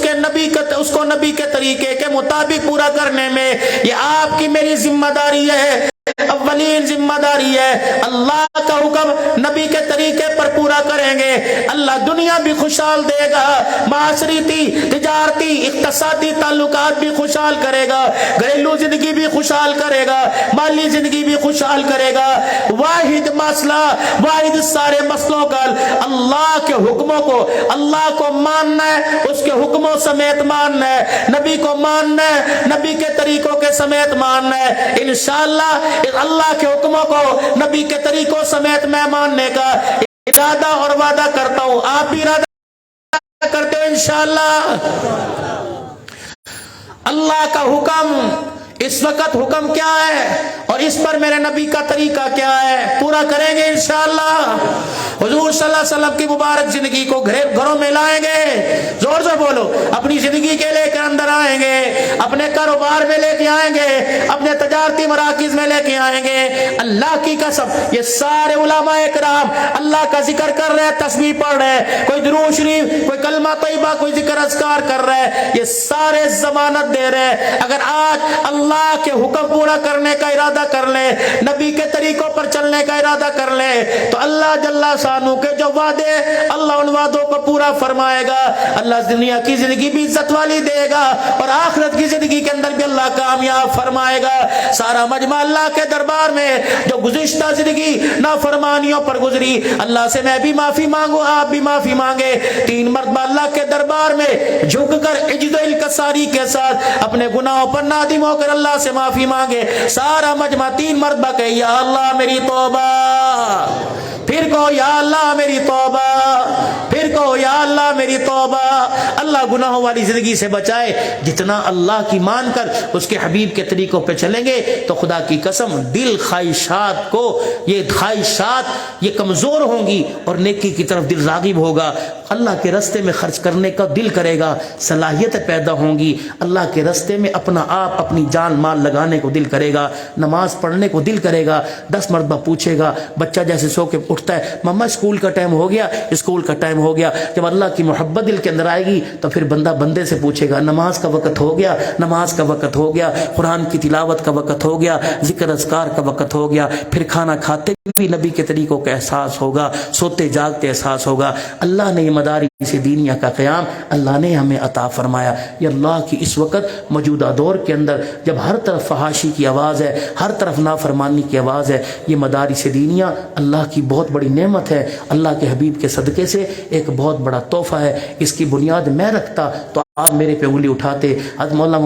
کو نبی کے طریقے کے مطابق پورا کرنے میں یہ آپ کی میری ذمہ داری ہے، اولین ذمہ داری ہے۔ اللہ کا حکم نبی کے طریقے پر پورا کریں گے، اللہ دنیا بھی خوشحال دے گا، معاشرتی تجارتی اقتصادی تعلقات بھی خوشحال کرے گا، گھریلو زندگی بھی خوشحال کرے گا، مالی زندگی بھی خوشحال کرے گا۔ واحد مسئلہ، واحد سارے مسئلوں کا اللہ کے حکموں کو، اللہ کو ماننا ہے، اس کے حکموں سمیت ماننا ہے، نبی کو ماننا ہے، نبی کے طریقوں کے سمیت ماننا ہے۔ انشاءاللہ اللہ کے حکموں کو نبی کے طریقوں سمیت میں ماننے کا ارادہ اور وعدہ کرتا ہوں۔ آپ بھی ارادہ کرتے ہو انشاءاللہ؟ اللہ کا حکم اس وقت حکم کیا ہے اور اس پر میرے نبی کا طریقہ کیا ہے، پورا کریں گے انشاءاللہ۔ حضور صلی اللہ علیہ وسلم کی مبارک زندگی کو گھروں میں لائیں گے، زور سے بولو، اپنی زندگی کے لے کے اندر آئیں گے، اپنے کاروبار میں لے کے آئیں گے، اپنے تجارتی مراکز میں لے کے آئیں گے۔ اللہ کی قسم یہ سارے علماء کرام اللہ کا ذکر کر رہے ہیں، تسبیح پڑھ رہے ہیں، کوئی درود شریف، کوئی کلمہ طیبہ، کوئی ذکر اذکار کر رہے ہیں، یہ سارے ضمانت دے رہے ہیں اگر آج اللہ کے حکم پورا کرنے کا ارادہ کر لیں، نبی کے طریقوں پر چلنے کا ارادہ کر لیں، تو اللہ جل شانہ کے جو وعدے، اللہ ان وعدوں کو پورا فرمائے گا۔ اللہ دنیا کی زندگی بھی عزت والی دے گا اور آخرت کی زندگی کے اندر بھی اللہ کامیاب فرمائے گا۔ سارا مجمع اللہ کے دربار میں جو گزشتہ زندگی نافرمانیوں پر گزری، اللہ سے میں بھی معافی مانگوں، آپ بھی معافی مانگے، 3 مرتبہ اللہ کے دربار میں جھک کر عجز و انکساری کے ساتھ اپنے گناہوں پر نادم ہو کر اللہ سے معافی مانگے۔ سارا مجمع 3 مرتبہ کہ یا اللہ میری توبہ، پھر کہو یا اللہ میری توبہ، پھر کہو یا اللہ میری توبہ۔ اللہ گناہوں والی زندگی سے بچائے۔ جتنا اللہ کی مان کر اس کے حبیب کے طریقوں پہ چلیں گے تو خدا کی قسم دل خواہشات کو، یہ خواہشات یہ کمزور ہوں گی اور نیکی کی طرف دل راغب ہوگا، اللہ کے راستے میں خرچ کرنے کا دل کرے گا، صلاحیت پیدا ہوں گی، اللہ کے راستے میں اپنا آپ اپنی جان مال لگانے کو دل کرے گا، نماز پڑھنے کو دل کرے گا۔ 10 مرتبہ پوچھے گا، بچہ جیسے سو کے اٹھتا ہے، مما اسکول کا ٹائم ہو گیا، اسکول کا ٹائم ہو گیا۔ جب اللہ کی محبت دل کے اندر آئے گی تو پھر بندہ بندے سے پوچھے گا، نماز کا وقت ہو گیا، نماز کا وقت ہو گیا، قرآن کی تلاوت کا وقت ہو گیا، ذکر اذکار کا وقت ہو گیا۔ پھر کھانا کھاتے بھی نبی کے طریقوں کا احساس ہوگا، سوتے جاگتے احساس ہوگا۔ اللہ نے یہ مدارس دینیہ کا قیام اللہ نے ہمیں عطا فرمایا۔ یہ اللہ کی اس وقت موجودہ دور کے اندر جب ہر طرف فحاشی کی آواز ہے، ہر طرف نافرمانی کی آواز ہے، یہ مدارس دینیہ اللہ کی بہت بڑی نعمت ہے، اللہ کے حبیب کے صدقے سے ایک بہت بڑا تحفہ ہے۔ اس کی بنیاد میں رکھتا تو آپ میرے پہ انگلی اٹھاتے۔ حضرت مولانا